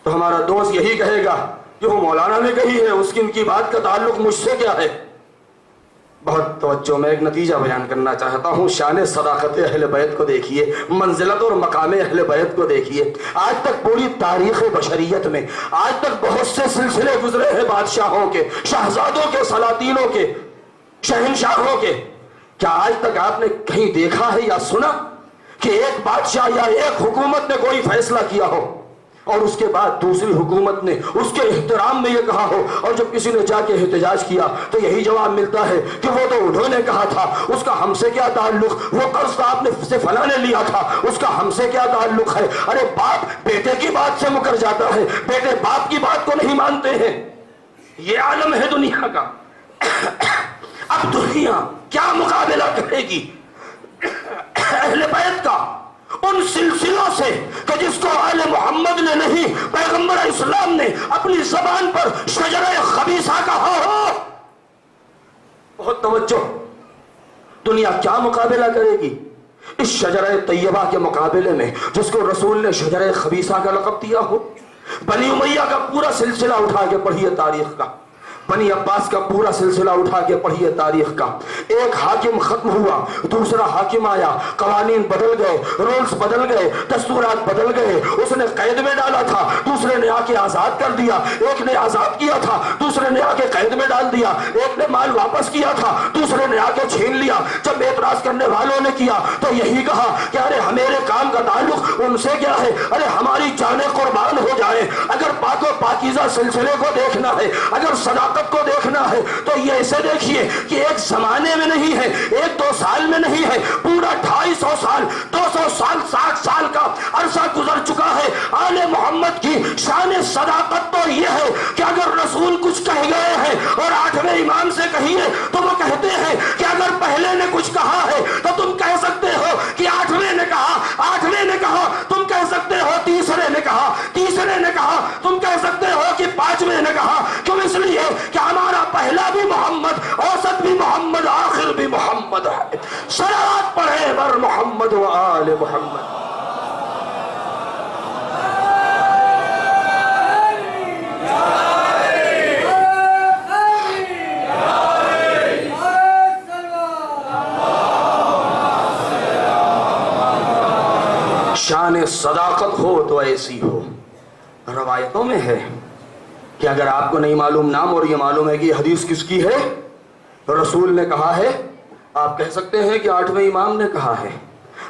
تو ہمارا دوست یہی کہے گا کہ وہ مولانا نے کہی ہے، اس کی ان کی بات کا تعلق مجھ سے کیا ہے؟ بہت توجہ، میں ایک نتیجہ بیان کرنا چاہتا ہوں. شان صداقت اہل بیت کو دیکھیے، منزلت اور مقام اہل بیت کو دیکھیے. آج تک پوری تاریخ بشریت میں آج تک بہت سے سلسلے گزرے ہیں بادشاہوں کے، شہزادوں کے، سلاطینوں کے، شہنشاہوں کے. کیا آج تک آپ نے کہیں دیکھا ہے یا سنا کہ ایک بادشاہ یا ایک حکومت نے کوئی فیصلہ کیا ہو اور اس کے بعد دوسری حکومت نے اس کے احترام میں یہ کہا ہو اور جب کسی نے جا کے احتجاج کیا تو یہی جواب ملتا ہے کہ وہ تو انہوں نے کہا تھا، اس کا ہم سے کیا تعلق؟ وہ قرض تو آپ نے سے فلاں نے لیا تھا، اس کا ہم سے کیا تعلق ہے؟ ارے باپ بیٹے کی بات سے مکر جاتا ہے، بیٹے باپ کی بات کو نہیں مانتے ہیں. یہ عالم ہے دنیا کا. اب دنیا کیا مقابلہ کرے گی اہل بیت کا ان سلسلوں سے کہ جس کو آل محمد نے نہیں، پیغمبر اسلام نے اپنی زبان پر شجرہ خبیثہ کہا ہو. بہت توجہ، دنیا کیا مقابلہ کرے گی اس شجرہ طیبہ کے مقابلے میں جس کو رسول نے شجرہ خبیثہ کا لقب دیا ہو؟ بنی امیہ کا پورا سلسلہ اٹھا کے پڑھیے تاریخ کا، بنی عباس کا پورا سلسلہ اٹھا کے پڑھیے تاریخ کا. ایک حاکم ختم ہوا، دوسرا حاکم آیا، قوانین بدل گئے، رولز بدل گئے، دستورات بدل گئے. اس نے قید میں ڈالا تھا، دوسرے نے آ کے آزاد کر دیا. ایک نے آزاد کیا تھا، دوسرے نے آ کے قید میں ڈال دیا. ایک نے مال واپس کیا تھا، دوسرے نے آ کے چھین لیا. جب اعتراض کرنے والوں نے کیا تو یہی کہا کہ ارے ہمارے کام کا تعلق ان سے کیا ہے؟ ارے ہماری جانیں قربان ہو جائیں. اگر پاک و پاکیزہ سلسلے کو دیکھنا ہے، اگر صداقت کو دیکھنا ہے تو یہ ایسے دیکھیے کہ ایک زمانے میں نہیں ہے، ایک دو سال میں نہیں ہے، پورا 250 سال، 200 سال، 60 سال کا عرصہ گزر چکا ہے. آل محمد کی شان صداقت تو یہ ہے کہ اگر رسول کچھ کہہ گئے ہیں اور 8ویں امام سے کہیے تو وہ کہتے ہیں کہ اگر پہلے نے کچھ کہا ہے تو تم کہہ سکتے ہو کہ 8ویں نے کہا، 8ویں نے کہا تم کہہ سکتے ہو، تیسرے نے کہا، تیسرے نے کہا تم کہہ سکتے ہو کہ 5ویں نے کہا. کیوں؟ اس لیے کہ ہمارا پہلا بھی محمد، اوسط بھی محمد، آخر بھی محمد ہے. صلوات پڑھے بر محمد و آل محمد. شان صداقت ہو تو ایسی ہو. روایتوں میں ہے کہ اگر آپ کو نہیں معلوم نام اور یہ معلوم ہے کہ حدیث کس کی ہے، رسول نے کہا ہے، آپ کہہ سکتے ہیں کہ 8ویں امام نے کہا ہے.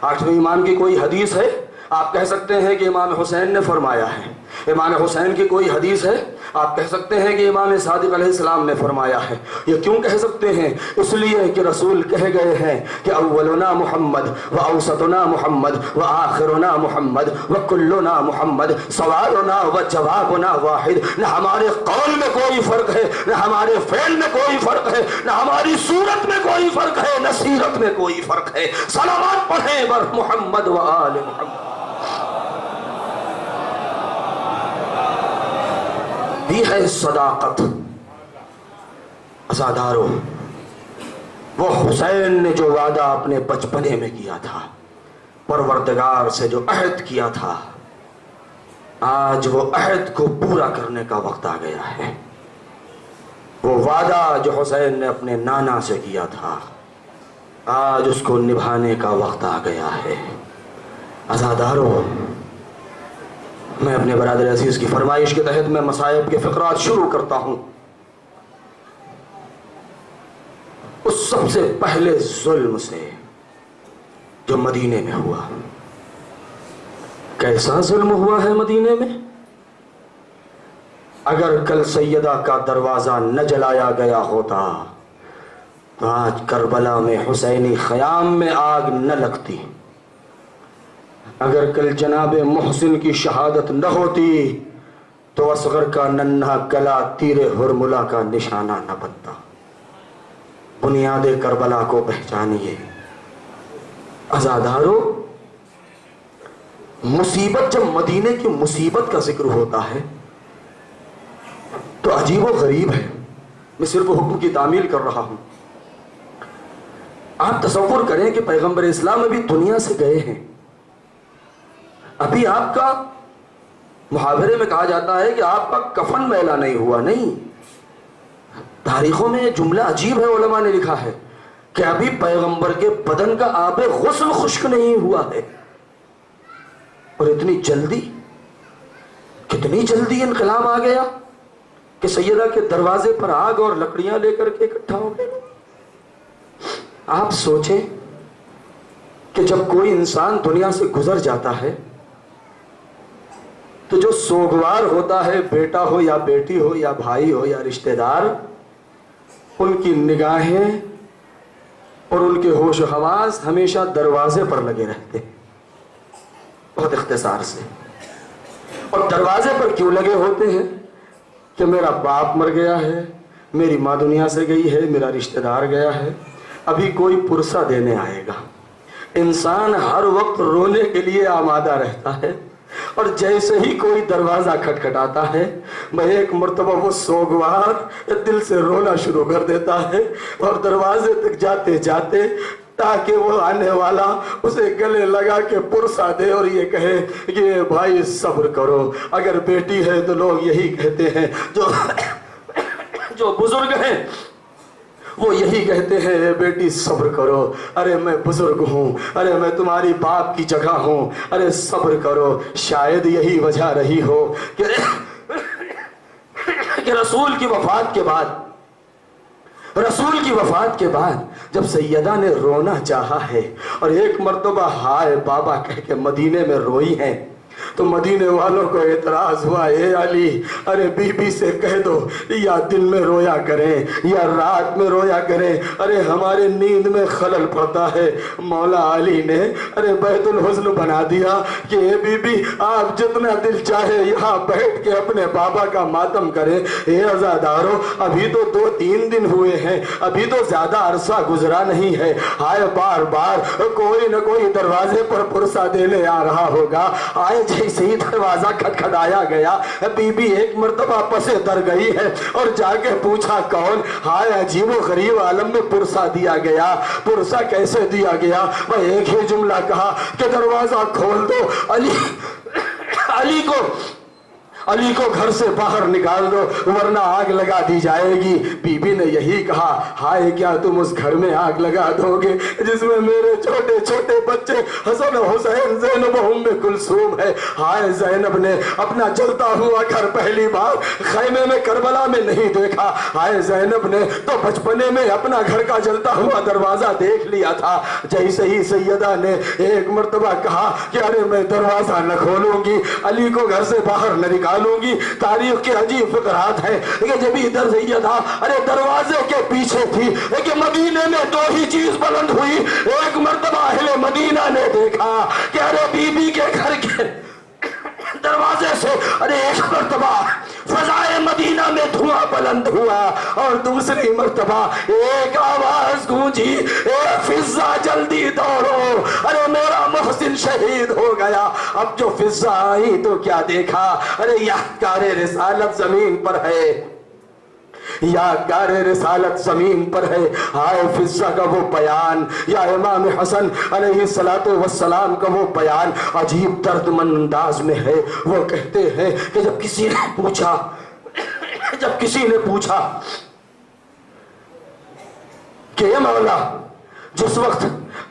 8ویں امام کی کوئی حدیث ہے، آپ کہہ سکتے ہیں کہ امام حسین نے فرمایا ہے. امام حسین کی کوئی حدیث ہے، آپ کہہ سکتے ہیں کہ امام صادق علیہ السلام نے فرمایا ہے. یہ کیوں کہہ سکتے ہیں؟ اس لیے کہ رسول کہہ گئے ہیں کہ اولنا محمد و اوسطنا محمد و آخرنا محمد و کلنا محمد، سوالنا و جوابنا واحد. نہ ہمارے قول میں کوئی فرق ہے، نہ ہمارے فعل میں کوئی فرق ہے، نہ ہماری صورت میں کوئی فرق ہے، نہ سیرت میں کوئی فرق ہے. صلوات پڑھیں بر محمد و آل محمد. یہ ہے صداقت. عزادارو، وہ حسین نے جو وعدہ اپنے بچپنے میں کیا تھا، پروردگار سے جو عہد کیا تھا، آج وہ عہد کو پورا کرنے کا وقت آ گیا ہے۔ وہ وعدہ جو حسین نے اپنے نانا سے کیا تھا، آج اس کو نبھانے کا وقت آ گیا ہے۔ عزادارو، میں اپنے برادر عزیز کی فرمائش کے تحت میں مصائب کے فقرات شروع کرتا ہوں۔ اس سب سے پہلے ظلم سے جو مدینے میں ہوا۔ کیسا ظلم ہوا ہے مدینے میں؟ اگر کل سیدہ کا دروازہ نہ جلایا گیا ہوتا تو آج کربلا میں حسینی خیام میں آگ نہ لگتی۔ اگر کل جناب محسن کی شہادت نہ ہوتی تو اصغر کا ننھا گلا تیر ہرملہ کا نشانہ نہ بنتا۔ بنیاد کربلا کو پہچانیے۔ عزادارو، مصیبت جب مدینے کی مصیبت کا ذکر ہوتا ہے تو عجیب و غریب ہے۔ میں صرف حکم کی تعمیل کر رہا ہوں۔ آپ تصور کریں کہ پیغمبر اسلام ابھی دنیا سے گئے ہیں، ابھی آپ کا محاورے میں کہا جاتا ہے کہ آپ کا کفن میلا نہیں ہوا۔ نہیں، تاریخوں میں یہ جملہ عجیب ہے، علماء نے لکھا ہے کہ ابھی پیغمبر کے بدن کا آب غسل خشک نہیں ہوا ہے، اور اتنی جلدی، کتنی جلدی انقلاب آ گیا کہ سیدہ کے دروازے پر آگ اور لکڑیاں لے کر کے اکٹھا ہو گئے۔ آپ سوچیں کہ جب کوئی انسان دنیا سے گزر جاتا ہے تو جو سوگوار ہوتا ہے، بیٹا ہو یا بیٹی ہو یا بھائی ہو یا رشتہ دار، ان کی نگاہیں اور ان کے ہوش و حواس ہمیشہ دروازے پر لگے رہتے ہیں۔ بہت اختصار سے، اور دروازے پر کیوں لگے ہوتے ہیں؟ کہ میرا باپ مر گیا ہے، میری ماں دنیا سے گئی ہے، میرا رشتہ دار گیا ہے، ابھی کوئی پرسہ دینے آئے گا۔ انسان ہر وقت رونے کے لیے آمادہ رہتا ہے، اور جیسے ہی کوئی دروازہ کھٹکھٹاتا ہے، میں ایک مرتبہ وہ سوگوار دل سے رونا شروع کر دیتا ہے، اور دروازے تک جاتے جاتے تاکہ وہ آنے والا اسے گلے لگا کے پرسہ دے اور یہ کہے کہ بھائی صبر کرو۔ اگر بیٹی ہے تو لوگ یہی کہتے ہیں، جو بزرگ ہیں وہ یہی کہتے ہیں، اے بیٹی صبر کرو، ارے میں بزرگ ہوں، ارے میں تمہاری باپ کی جگہ ہوں، ارے صبر کرو۔ شاید یہی وجہ رہی ہو کہ رسول کی وفات کے بعد جب سیدہ نے رونا چاہا ہے اور ایک مرتبہ ہائے بابا کہہ کے مدینے میں روئی ہیں، تو مدینے والوں کو اعتراض ہوا، اے علی، ارے بی بی سے کہہ دو یا دن میں رویا کریں یا رات میں رویا کریں، ارے ہمارے نیند میں خلل پڑتا ہے۔ مولا علی نے ارے بیت الحزن بنا دیا کہ اے بی بی، آپ جتنا دل چاہے یہاں بیٹھ کے اپنے بابا کا ماتم کریں۔ اے عزادارو، ابھی تو 2-3 دن ہوئے ہیں، ابھی تو زیادہ عرصہ گزرا نہیں ہے، ہائے بار بار کوئی نہ کوئی دروازے پر پرسہ دینے آ رہا ہوگا۔ آئے جیسے ہی دروازہ کھٹکھٹایا گیا، بی بی ایک مرتبہ پسے در گئی ہے اور جا کے پوچھا کون؟ ہائے عجیب و غریب عالم میں پرسہ دیا گیا۔ پرسہ کیسے دیا گیا؟ میں ایک ہی جملہ کہا کہ دروازہ کھول دو، علی کو گھر سے باہر نکال دو ورنہ آگ لگا دی جائے گی۔ بی بی نے یہی کہا، ہائے کیا تم اس گھر میں آگ لگا دو گے جس میں میرے چھوٹے چھوٹے بچے حسن و حسین، زینب و ام کلثوم ہے؟ ہائے زینب نے اپنا جلتا ہوا گھر پہلی بار خیمے میں کربلا میں نہیں دیکھا۔ ہائے زینب نے تو بچپنے میں اپنا گھر کا جلتا ہوا دروازہ دیکھ لیا تھا۔ جیسے ہی سیدہ نے ایک مرتبہ کہا کہ ارے میں دروازہ نہ کھولوں گی، علی کو گھر سے باہر نہ نکالوں گی، تاریخ کے عجیب فقرات ہیں کہ جب ادھر سیدہ ارے دروازے کے پیچھے تھی کہ مدینے میں 2 ہی چیز بلند ہوئی۔ ایک مرتبہ اہل مدینہ نے دیکھا کہ ارے بی بی کے گھر کے دروازے سے ارے ایک مرتبہ فضائے مدینہ میں دھواں بلند ہوا، اور دوسری مرتبہ ایک آواز گونجی، اے فضا جلدی دوڑو، ارے میرا محسن شہید ہو گیا۔ اب جو فضا آئی تو کیا دیکھا؟ ارے یادگار رسالت زمین پر ہے، یا گار رسالت زمین پر ہے، ہائے فضا کا وہ بیان، یا امام حسن علیہ السلام کا وہ بیان عجیب درد مند انداز میں ہے۔ وہ کہتے ہیں کہ جب کسی نے پوچھا کہ اے مولا، جس وقت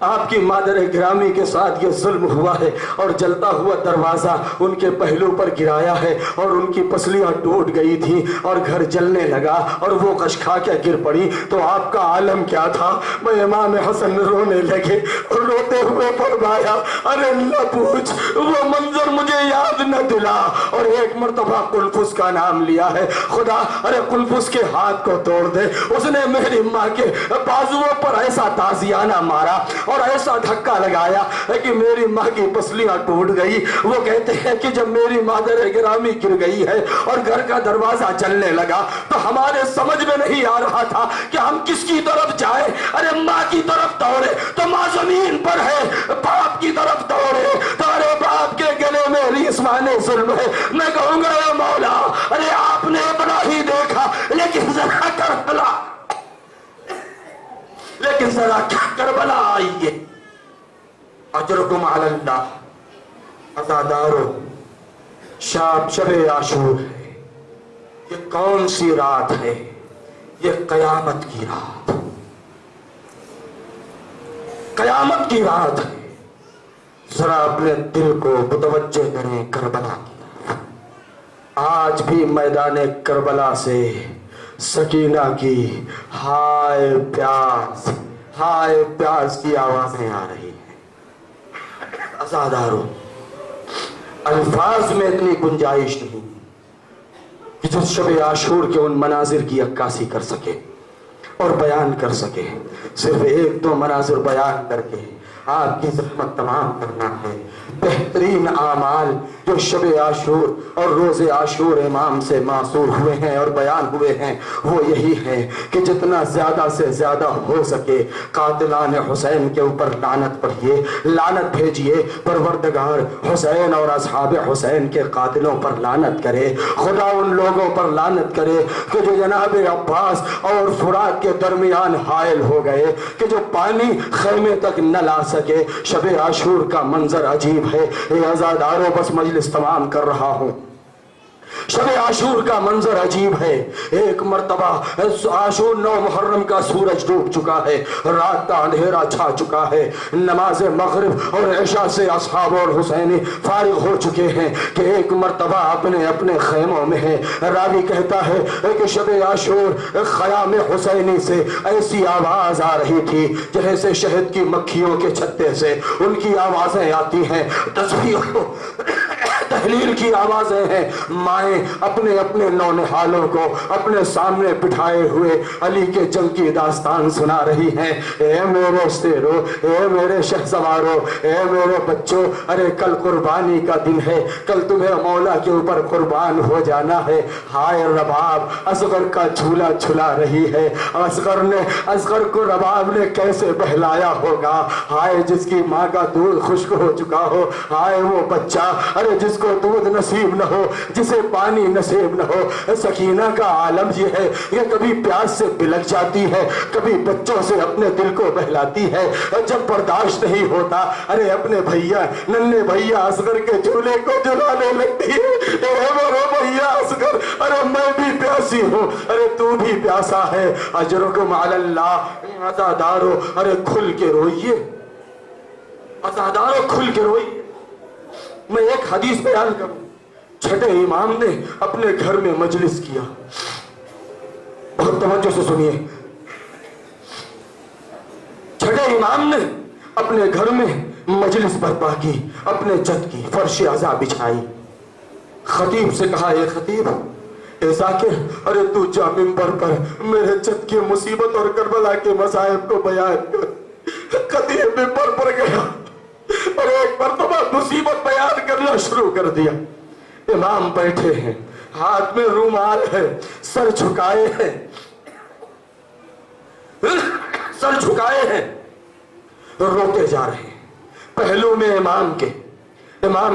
آپ کی مادر گرامی کے ساتھ یہ ظلم ہوا ہے اور جلتا ہوا دروازہ ان کے پہلو پر گرایا ہے اور ان کی پسلیاں ٹوٹ گئی تھی اور گھر جلنے لگا اور وہ غش کھا کے گر پڑی، تو آپ کا عالم کیا تھا؟ میں امام حسن رونے لگے اور روتے ہوئے فرمایا، ارے نہ پوچھ، وہ منظر مجھے یاد نہ دلا۔ اور ایک مرتبہ قلفس کا نام لیا ہے، خدا ارے قلفس کے ہاتھ کو توڑ دے، اس نے میری ماں کے بازوؤں پر ایسا تازیانہ مارا اور ایسا دھکا لگایا کہ میری ماں کی پسلیاں ٹوٹ گئی۔ وہ کہتے ہیں کہ جب میری مادر گرامی گر گئی ہے اور گھر کا دروازہ چلنے لگا تو ہمارے سمجھ میں نہیں آ رہا تھا کہ ہم کس کی طرف جائیں۔ ارے ماں کی طرف دوڑے تو ماں زمین پر ہے، باپ کی طرف دوڑے تو ارے باپ کے گلے میں ریسمان ظلم ہے۔ میں کہوں گا اے مولا، ارے آپ نے بڑا ہی دیکھا، لیکن ذرا کربلا آئیے۔ اجرکم علی اللہ۔ عزادارو، شب عاشور ہے، یہ کون سی رات ہے؟ یہ قیامت کی رات، قیامت کی رات ہے۔ ذرا اپنے دل کو متوجہ کریں کربلا کی۔ آج بھی میدان کربلا سے سکینہ کی ہائے پیاس کی آوازیں آ رہی ہیں۔ عزادارو، الفاظ میں اتنی گنجائش نہیں کہ جس شب عاشور کے ان مناظر کی عکاسی کر سکے اور بیان کر سکے۔ صرف ایک دو مناظر بیان کر کے آپ کی زحمت تمام کرنا ہے۔ بہترین اعمال جو شب عاشور اور روز عاشور امام سے معصور ہوئے ہیں اور بیان ہوئے ہیں وہ یہی ہے کہ جتنا زیادہ سے زیادہ ہو سکے قاتلان حسین کے اوپر لعنت پڑھیے، لعنت بھیجیے۔ پروردگار حسین اور اصحاب حسین کے قاتلوں پر لعنت کرے، خدا ان لوگوں پر لعنت کرے کہ جو جناب عباس اور فرات کے درمیان حائل ہو گئے، کہ جو پانی خیمے تک نہ لا سکے۔ شب عاشور کا منظر عجیب ہے۔ اے عزادارو، بس مجلس تمام کر رہا ہوں۔ شب عاشور کا منظر عجیب ہے۔ ایک مرتبہ عاشور 9 محرم کا سورج ڈوب چکا ہے، رات کا اندھیرا چھا چکا ہے، نماز مغرب اور عشاء سے اصحاب اور حسینی فارغ ہو چکے ہیں کہ ایک مرتبہ اپنے اپنے خیموں میں ہے۔ راوی کہتا ہے کہ شب عاشور خیام حسینی سے ایسی آواز آ رہی تھی جیسے شہد کی مکھیوں کے چھتے سے ان کی آوازیں آتی ہیں، تسبیح تحلیل کی آوازیں ہیں۔ مائیں اپنے اپنے نونہالوں کو اپنے سامنے بٹھائے ہوئے علی کے جنگ کی داستان سنا رہی ہیں۔ اے میرے شیرو، اے میرے شہسوارو، اے میرے بچوں، ارے کل قربانی کا دن ہے، کل تمہیں مولا کے اوپر قربان ہو جانا ہے۔ ہائے رباب اصغر کا جھولا جھلا رہی ہے، اصغر کو رباب نے کیسے بہلایا ہوگا۔ ہائے جس کی ماں کا دودھ خشک ہو چکا ہو، ہائے وہ بچہ ارے جس کو دودھ نصیب نہ ہو، جسے پانی نصیب نہ ہو۔ سکینہ کا عالم یہ ہے کہ کبھی پیاس سے بلک جاتی ہے، کبھی بچوں سے اپنے دل کو بہلاتی ہے۔ جب برداشت نہیں ہوتا ارے اپنے بھیا ننھے بھیا اصغر کے جھولے کو جھلانے لگتی ہے۔ اے میرے بھیا اصغر، ارے میں بھی پیاسی ہوں، ارے تو بھی پیاسا ہے۔ اجرکم علی اللہ۔ عزادارو، ارے کھل کے روئیے، عزادارو کھل کے روئیے۔ میں ایک حدیث بیان کروں۔ چھٹے امام نے اپنے گھر میں مجلس کیا، بہت توجہ سے سنیے۔ چھٹے امام نے اپنے گھر میں مجلس برپا کی، اپنے جد کی فرش عزا بچھائی۔ خطیب سے کہا، اے خطیب، اے ذاکر، ارے تو جا منبر پر میرے جد کی مصیبت اور کربلا کے مصائب کو بیان کر۔ خطیب منبر پر گیا اور ایک مرتبہ مصیبت بیان کرنا شروع کر دیا۔ امام بیٹھے ہیں، ہاتھ میں رومال ہے، سر جھکائے ہیں، سر جھکائے ہیں، روتے جا رہے ہیں۔ پہلو میں امام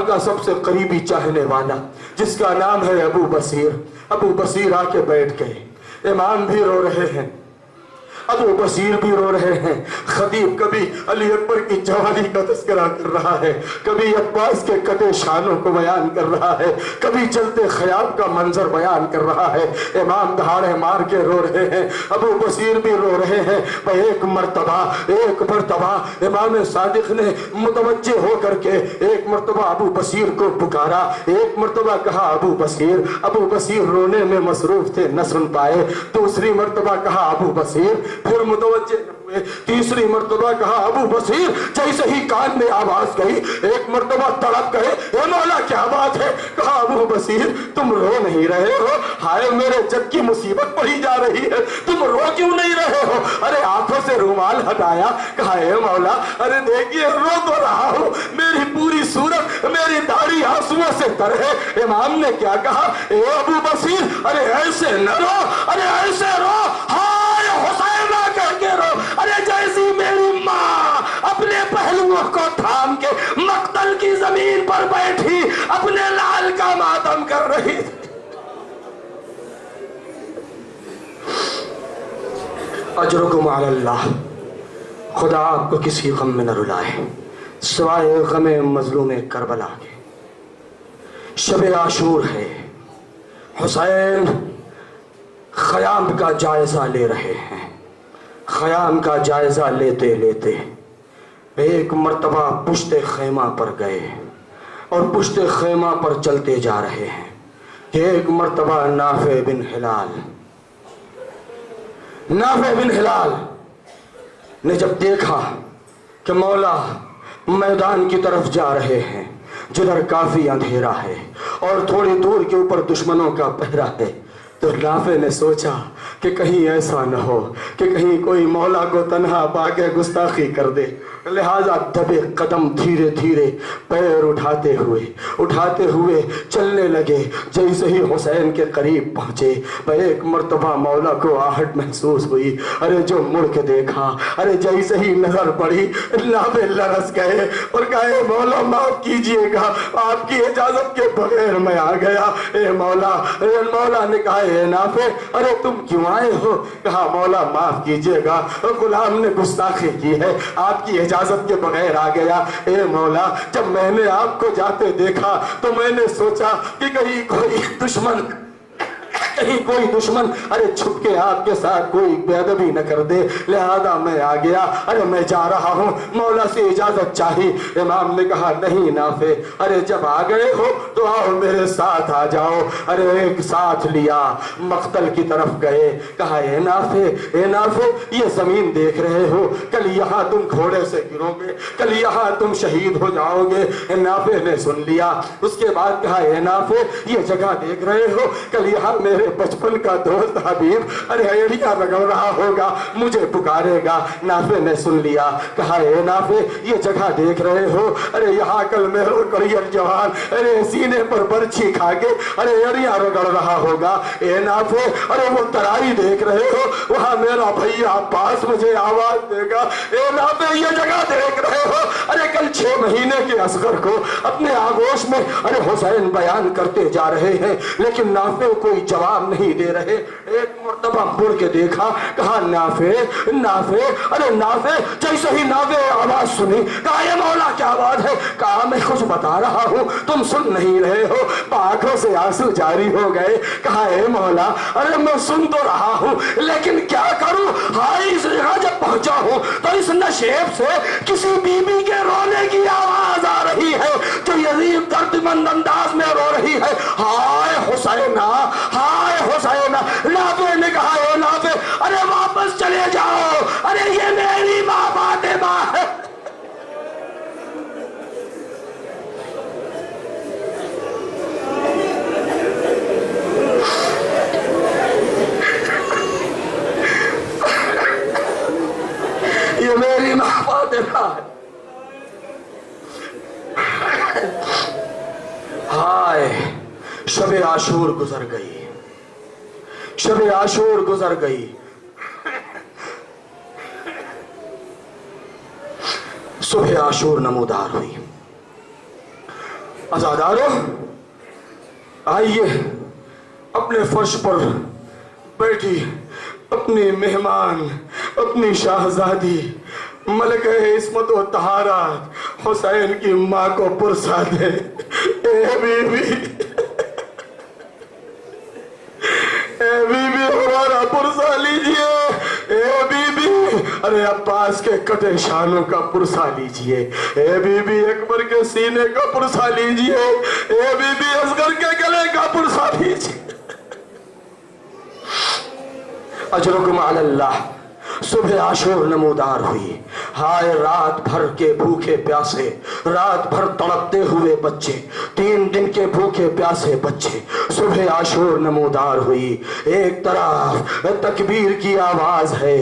کا سب سے قریبی چاہنے والا جس کا نام ہے ابو بصیر آ کے بیٹھ گئے۔ امام بھی رو رہے ہیں، ابو بصیر بھی رو رہے ہیں، خطیب کبھی علی اکبر کی جوانی کا تذکرہ کر رہا ہے، کبھی عباس کے کٹے شانوں کو بیان کر رہا ہے، کبھی چلتے خیام کا منظر بیان کر رہا ہے، امام دہاڑے مار کے رو رہے ہیں، ابو بصیر بھی رو رہے ہیں۔ ایک مرتبہ امام صادق نے متوجہ ہو کر کے ایک مرتبہ ابو بصیر کو پکارا، ایک مرتبہ کہا ابو بصیر رونے میں مصروف تھے نہ سن پائے، دوسری مرتبہ کہا ابو بصیر، پھر متوجہ نہ ہوئے، تیسری مرتبہ کہا ابو بصیر، جیسے ہی کان میں آواز گئی ایک مرتبہ تڑپ گئے، اے مولا کیا بات ہے؟ کہا ابو بصیر تم رو نہیں رہے ہو؟ ہائے میرے جگ کی مصیبت پڑی جا رہی ہے، تم رو کیوں نہیں رہے ہو؟ ارے آنکھوں سے رومال ہٹایا، کہا اے مولا ارے دیکھیے رو تو رہا ہوں، میری پوری صورت میری داڑھی آنسوؤں سے تر ہے۔ امام نے کیا کہا؟ اے ابو بصیر ارے ایسے نہ رو، ارے ایسے رو، ہائے حسینہ کہہ کے رو، ارے جیسی میری ماں اپنے پہلوؤں کو تھام کے مقتل کی زمین پر بیٹھی اپنے لال کا ماتم کر رہی تھی۔ اجرکم علی اللہ، خدا آپ کو کسی غم میں نہ رلائے سوائے غم مظلوم کربلا کے۔ شب عاشور ہے، حسین خیام کا جائزہ لے رہے ہیں، خیام کا جائزہ لیتے لیتے ایک مرتبہ پشت خیمہ پر گئے اور پشت خیمہ پر چلتے جا رہے ہیں کہ ایک مرتبہ نافع بن ہلال نے جب دیکھا کہ مولا میدان کی طرف جا رہے ہیں جدھر کافی اندھیرا ہے اور تھوڑی دور کے اوپر دشمنوں کا پہرا ہے، تو نافع نے سوچا کہ کہیں ایسا نہ ہو کہ کہیں کوئی مولا کو تنہا پا کے گستاخی کر دے، لہذا دبے قدم دھیرے دھیرے پیر اٹھاتے ہوئے چلنے لگے۔ جیسے ہی حسین کے قریب پہنچے ایک مرتبہ مولا کو آہٹ محسوس ہوئی، ارے جو مڑ کے دیکھا، ارے جیسے ہی نظر پڑی نافع لرز گئے اور کہے مولا معاف کیجئے گا، آپ کی اجازت کے بغیر میں آ گیا۔ اے مولا نے کہا اے نافع ارے تم کیوں آئے ہو؟ کہا مولا معاف کیجئے گا، غلام نے گستاخی کی ہے، آپ کی اجازت کے بغیر آ گیا۔ اے مولا جب میں نے آپ کو جاتے دیکھا تو میں نے سوچا کہ کہیں کوئی دشمن ارے چھپ کے آپ کے ساتھ کوئی بے ادبی نہ کر دے، لہذا میں آ گیا، ارے میں جا رہا ہوں، مولا سے اجازت چاہی۔ امام نے کہا نہیں نافع، ارے جب آ گئے ہو تو آؤ میرے ساتھ آ جاؤ۔ ارے ایک ساتھ لیا، مقتل کی طرف گئے، کہا اے نافع یہ زمین دیکھ رہے ہو، کل یہاں تم گھوڑے سے گرو گے، کل یہاں تم شہید ہو جاؤ گے۔ نافع نے سن لیا، اس کے بعد کہا اے نافع یہ جگہ دیکھ رہے ہو، کل یہاں میرے بچپن کا دوست حبیب ارے ایڑیاں رگڑ رہا ہوگا، مجھے پکارے گا۔ نافع نے سن لیا، کہا اے نافع یہ جگہ دیکھ رہے ہو، ارے یہاں کل میرا کڑیر جوان ارے سینے پر برچھی کھا کے ارے ایڑیاں رگڑ رہا ہوگا۔ اے نافع ارے وہ ترائی دیکھ رہے ہو، وہاں میرا بھیا عباس مجھے آواز دے گا۔ اے نافع یہ جگہ دیکھ رہے ہو، ارے کل 6 مہینے کے اصغر کو اپنے آغوش میں ارے حسین بیان کرتے جا رہے ہیں، لیکن نافع کوئی جواب نہیں دے رہے۔ ایک مرتبہ مڑ کے دیکھا، کہا نافع ارے نافع، جیسے ہی نافع آواز سنی کہا اے مولا کیا بات ہے؟ کہا میں کچھ بتا رہا ہوں تم سن نہیں رہے ہو۔ آنکھوں سے آنسو جاری ہو گئے، کہا اے مولا ارے میں سن تو رہا ہوں لیکن کیا کروں، ہائی اس جگہ جب پہنچا ہوں تو اس نشیب سے کسی بی بی کے رونے کی آواز آ رہی ہے جو یزید درد مند انداز میں رو رہی ہے، ہائے حسینہ ہائے حسینہ۔ نافع نے کہا اے نافع ارے واپس چلے جاؤ، ارے یہ میری ماں فاطمہ ہے۔ یہ میری ماں فاطمہ ہے۔ ہائے شب عاشور گزر گئی، شب عاشور گزر گئی، صبح عاشور نمودار ہوئی۔ عزادارو آئیے اپنے فرش پر بیٹھی اپنی مہمان اپنی شہزادی ملکہ عصمت و طہارت حسین کی ماں کو پرسا دے، اے بی بی، اے بی بی ہمارا پرسا لیجئے، اے بی بی ارے عباس کے کٹے شانوں کا پرسا لیجئے، اے بی بی اکبر کے سینے کا پرسا لیجئے، اے بی بی اصغر کے گلے کا پرسا لیجئے۔ اجرکم علی اللہ۔ صبح عاشور نمودار ہوئی، ہائے رات بھر کے بھوکے پیاسے، رات بھر تڑپتے ہوئے بچے، 3 دن کے بھوکے پیاسے بچے، صبح عاشور نمودار ہوئی۔ ایک طرف تکبیر کی آواز ہے،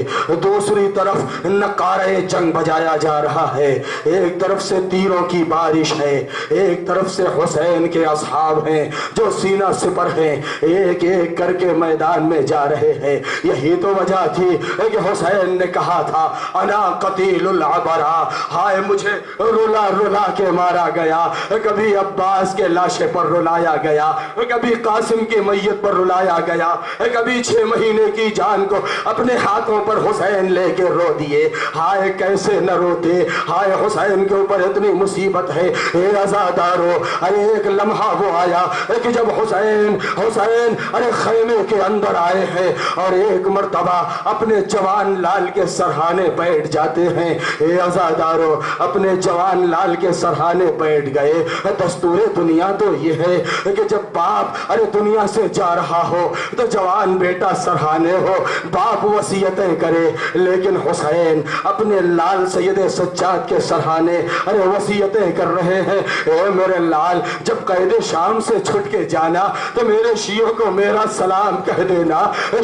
دوسری طرف نقارہ جنگ بجایا جا رہا ہے، ایک طرف سے تیروں کی بارش ہے، ایک طرف سے حسین کے اصحاب ہیں جو سینہ سپر ہیں، ایک ایک کر کے میدان میں جا رہے ہیں۔ یہی تو وجہ تھی کہ حسین نے کہا تھا انا قتیل العبرا، ہائے مجھے رلا رلا کے مارا گیا، کبھی عباس کے لاشے پر رلایا گیا، کبھی قاسم کی میت پر رلایا گیا، کبھی 6 مہینے کی جان کو اپنے ہاتھوں پر حسین لے کے رو دیے، ہائے کیسے نہ روتے، ہائے حسین کے اوپر اتنی مصیبت ہے۔ اے عزادارو، ارے ایک لمحہ وہ آیا کہ جب حسین ارے خیمے کے اندر آئے ہیں اور ایک مرتبہ اپنے جوان لال کے سرہانے بیٹھ جاتے ہیں۔ اے عزادارو، اپنے جوان لال کے سرہانے بیٹھ گئے۔ دستور دنیا تو یہ ہے کہ جب باپ ارے دنیا سے جا رہا ہو تو جوان بیٹا سرہانے ہو، باپ وصیتیں کرے، لیکن حسین اپنے لال سید سجاد کے سرہانے ارے وصیتیں کر رہے ہیں۔ اے میرے لال، جب قید شام سے چھٹ کے جانا تو میرے شیعوں کو میرا سلام کہہ دینا،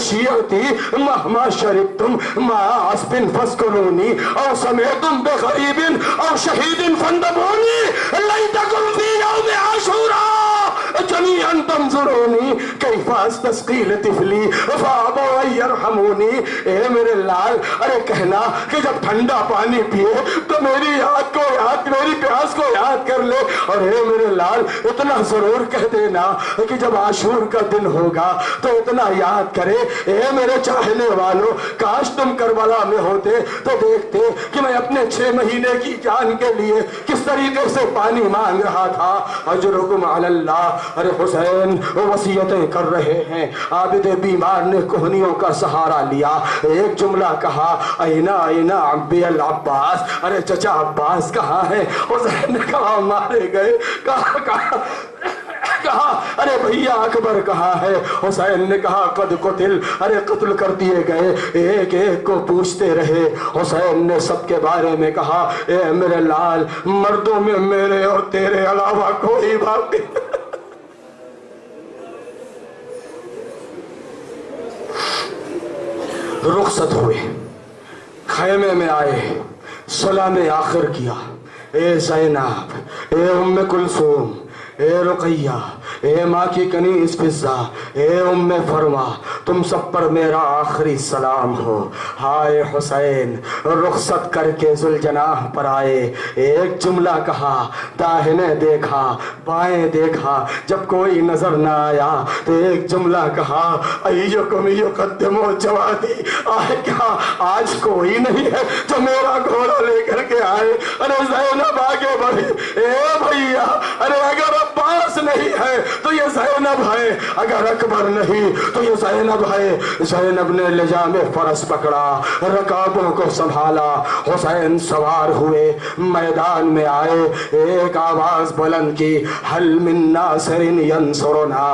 شیعتی مہما شربتم ما عصب فاسکنونی او سمیتم بغریب او شہید فاندبونی لیتکم فی یوم عاشورا جمیعا تنظرونی کیف استسقی لطفلی فابوا ان یرحمونی۔ اے میرے لال، ارے کہنا کہ جب ٹھنڈا پانی پیے تو میری میری پیاس کو یاد کر لے، اور اے میرے لال اتنا ضرور کہہ دینا کہ جب عاشور کا دن ہوگا تو اتنا یاد کرے، اے میرے چاہنے والوں، کاش تم کربلا میں ہوتے تو دیکھتے کہ میں اپنے 6 مہینے کی جان کے لیے کس طریقے سے پانی مانگ رہا تھا۔ اجرکم علی اللہ۔ ارے حسین وصیتیں کر رہے ہیں، عابد بیمار نے کوہنیوں کا سہارا لیا، ایک جملہ کہا اینا اینا عبی العباس، ارے چچا عباس کہاں ہے؟ حسین نے کہا مارے گئے۔ کہا ارے بھیا اکبر کہاں ہے؟ حسین نے کہا قد قتل، ارے قتل کر دیے گئے۔ ایک ایک کو پوچھتے رہے، حسین نے سب کے بارے میں کہا اے میرے لال، مردوں میں میرے اور تیرے علاوہ کوئی باقی۔ رخصت ہوئے، خیمے میں آئے، سلام آخر کیا، اے زینب، اے ام کلثوم، اے رقیہ، اے ماں کی کنیز فضہ، اے ام فرما، تم سب پر میرا آخری سلام ہو۔ ہائے حسین رخصت کر کے ذوالجناح پر آئے، ایک جملہ کہا، داہنے دیکھا بائیں دیکھا، جب کوئی نظر نہ آیا تو ایک جملہ کہا ایکم یقدم جوادی، کیا آج کوئی نہیں ہے جو میرا گھوڑا لے کر کے آئے؟ ارے زینب آگے بڑھی، اے بھیا، ارے اگر عباس نہیں ہے تو یہ زینب ہے، اگر اکبر نہیں تو یہ زینب ہے۔ زینب نے لجام فرس پکڑا، رکابوں کو سنبھالا، حسین سوار ہوئے، میدان میں آئے، ایک آواز بلند کی، حل من ناصر ینصرنا،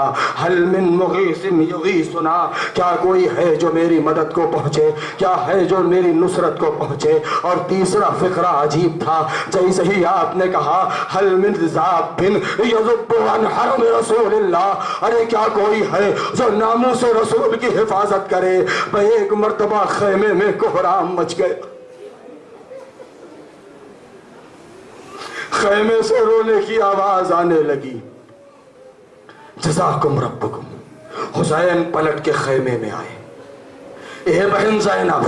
حل من مغیث یغیثنا، کیا کوئی ہے جو میری مدد کو پہنچے، کیا ہے جو میری نصرت کو پہنچے؟ اور تیسرا فقرہ عجیب تھا، جیسے ہی آپ نے کہا حل من ذاب یذب عن حرم رسول اللہ، ارے کیا کوئی ہے جو ناموس رسول کی حفاظت کرے؟ ایک مرتبہ خیمے میں کوہرام مچ گئے، خیمے سے رونے کی آواز آنے لگی، جزاکم ربکم۔ حسین پلٹ کے خیمے میں آئے، اے بہن زینب،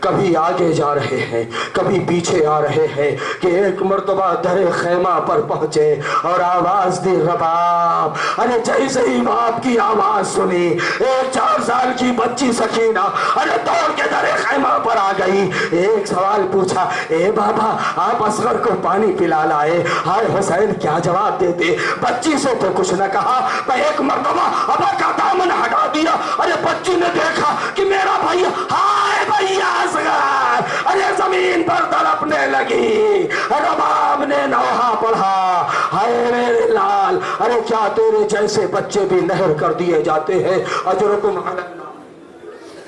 کبھی آگے جا رہے ہیں کبھی پیچھے آ رہے ہیں کہ ایک مرتبہ در خیمہ پر پہنچے اور آواز دی رباب. ارے جیسے ہی باپ کی آواز سنی ایک 4 سال کی بچی سکینہ ارے دوڑ کے در خیمہ پر آ گئی. ایک سوال پوچھا, اے بابا آپ اصغر کو پانی پلا لائے؟ ہائے حسین کیا جواب دیتے؟ بچی سے تو کچھ نہ کہا, میں ایک مرتبہ ابا کا دامن ہٹا دیا. ارے بچی نے دیکھا کہ میرا بھیا, ہائے بھیا اصغر, ارے زمین پر تڑپنے لگی. رباب نے نوحہ پڑھا, ہائے میرے لال, ارے کیا تیرے جیسے بچے بھی نہر کر دیے جاتے ہیں؟ اجرکم علی اللہ.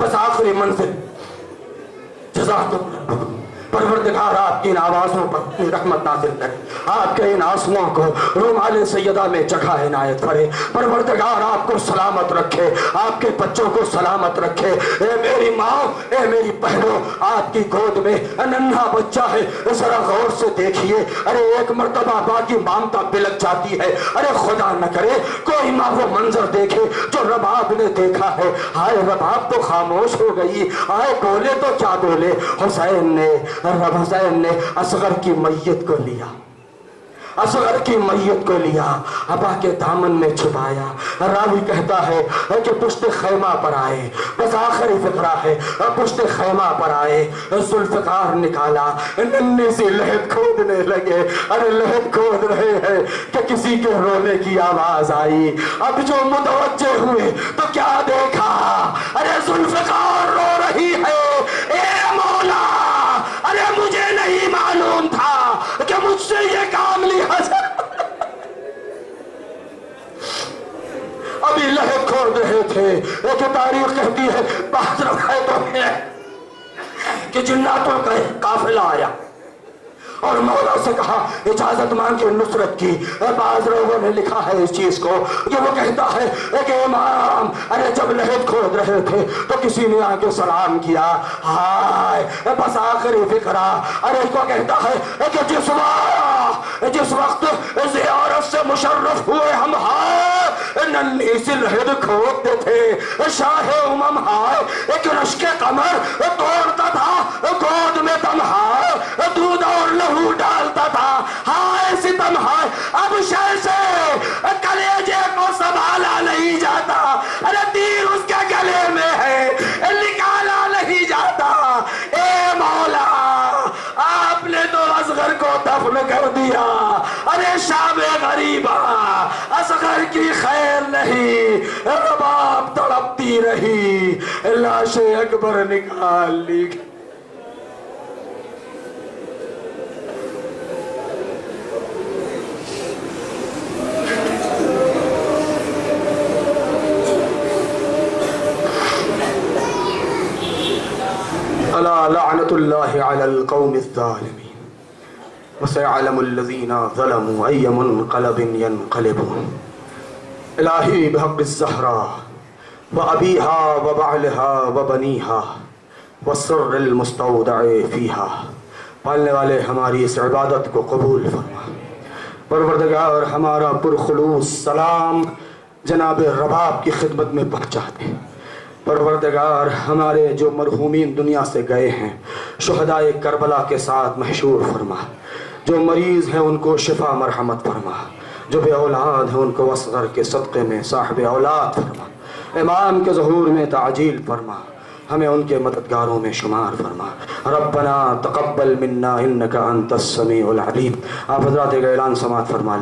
بس آخری منزل جزاکم پروردگار آپ کی ان آوازوں پر اپنی رحمت نازل کرے, آپ کے ان آنسوؤں کو رومال سیدہ میں جگہ عنایت کرے. پروردگار آپ کو سلامت رکھے, آپ کے بچوں کو سلامت رکھے. اے میری ماں, اے میری بہنوں, آپ کی گود میں ننھا بچہ ہے, ذرا غور سے دیکھیے. ارے ایک مرتبہ ماں کی مامتا بلک جاتی ہے. ارے خدا نہ کرے کوئی ماں وہ منظر دیکھے جو رباب نے دیکھا ہے. ہائے رباب تو خاموش ہو گئی, آئے بولے تو کیا بولے. حسین نے اصغر کی میت کو لیا, اصغر کی میت کو لیا, ابا کے دامن میں چھپایا. راوی کہتا ہے کہ پشت خیمہ پر آئے, بس آخری فقرہ ہے, پشت خیمہ پر آئے, ذوالفقار نکالا, ننھی سی لہد کھودنے لگے. ارے لہد کھود رہے ہیں کہ کسی کے رونے کی آواز آئی. اب جو متوجہ ہوئے تو کیا دیکھا, ارے ذوالفقار رو رہی ہے. اے مولا, ارے مجھے نہیں معلوم تھا کہ مجھ سے یہ کام لیا جائے. ابھی لہد کھود رہے تھے کہ تاریخ کہتی ہے بعض روایتوں میں کہ جناتوں کا قافلہ آیا اور مولا سے کہا اجازت مانگے نصرت کی. بعض لوگوں نے لکھا ہے اس چیز کو کہ وہ کہتا ہے کہ امام, ارے جب لہد کھود رہے تھے تو کسی نے آ کے سلام کیا. ہائے بس آخری فقرہ, ارے اس کو کہتا ہے کہ جس وقت زیارت سے مشرف ہوئے ہم, ہائے ننھی سی لہد کھودتے تھے. شاہ امم ہائے ایک رشک قمر توڑتا تھا گود میں دم, ہائے دودھ اور لہو ڈالتا تھا. ہائے ستم, ہائے اب شہ سے کلیجے کو سنبھالا نہیں جاتا. ارے تیر اس کے گلے میں ہے, نکالا نہیں جاتا. اے مولا, آپ نے تو اصغر کو دفن کر دیا. ارے شام غریبا, اصغر کی خیر نہیں. رباب تڑپتی رہی, لاش اکبر نکال لی. الا لعنت اللہ علی القوم الظالمین وسيعلم الذین ظلموا ای منقلب ینقلبون. الہی بحق الزہرا وابیہا وبعلہا وبنیہا والسر المستودع فیہا. پالنے والے ہماری اس عبادت کو قبول فرما. پروردگار ہمارا پرخلوص سلام جناب رباب کی خدمت میں پہنچا دے. پروردگار ہمارے جو مرحومین دنیا سے گئے ہیں شہدائے کربلا کے ساتھ محشور فرما. جو مریض ہیں ان کو شفا مرحمت فرما. جو بے اولاد ہیں ان کو اصغر کے صدقے میں صاحب اولاد فرما. امام کے ظہور میں تعجیل فرما. ہمیں ان کے مددگاروں میں شمار فرما. ربنا تقبل منا انک انت السمیع العلیم. آپ حضرات کا اعلان سماعت فرما.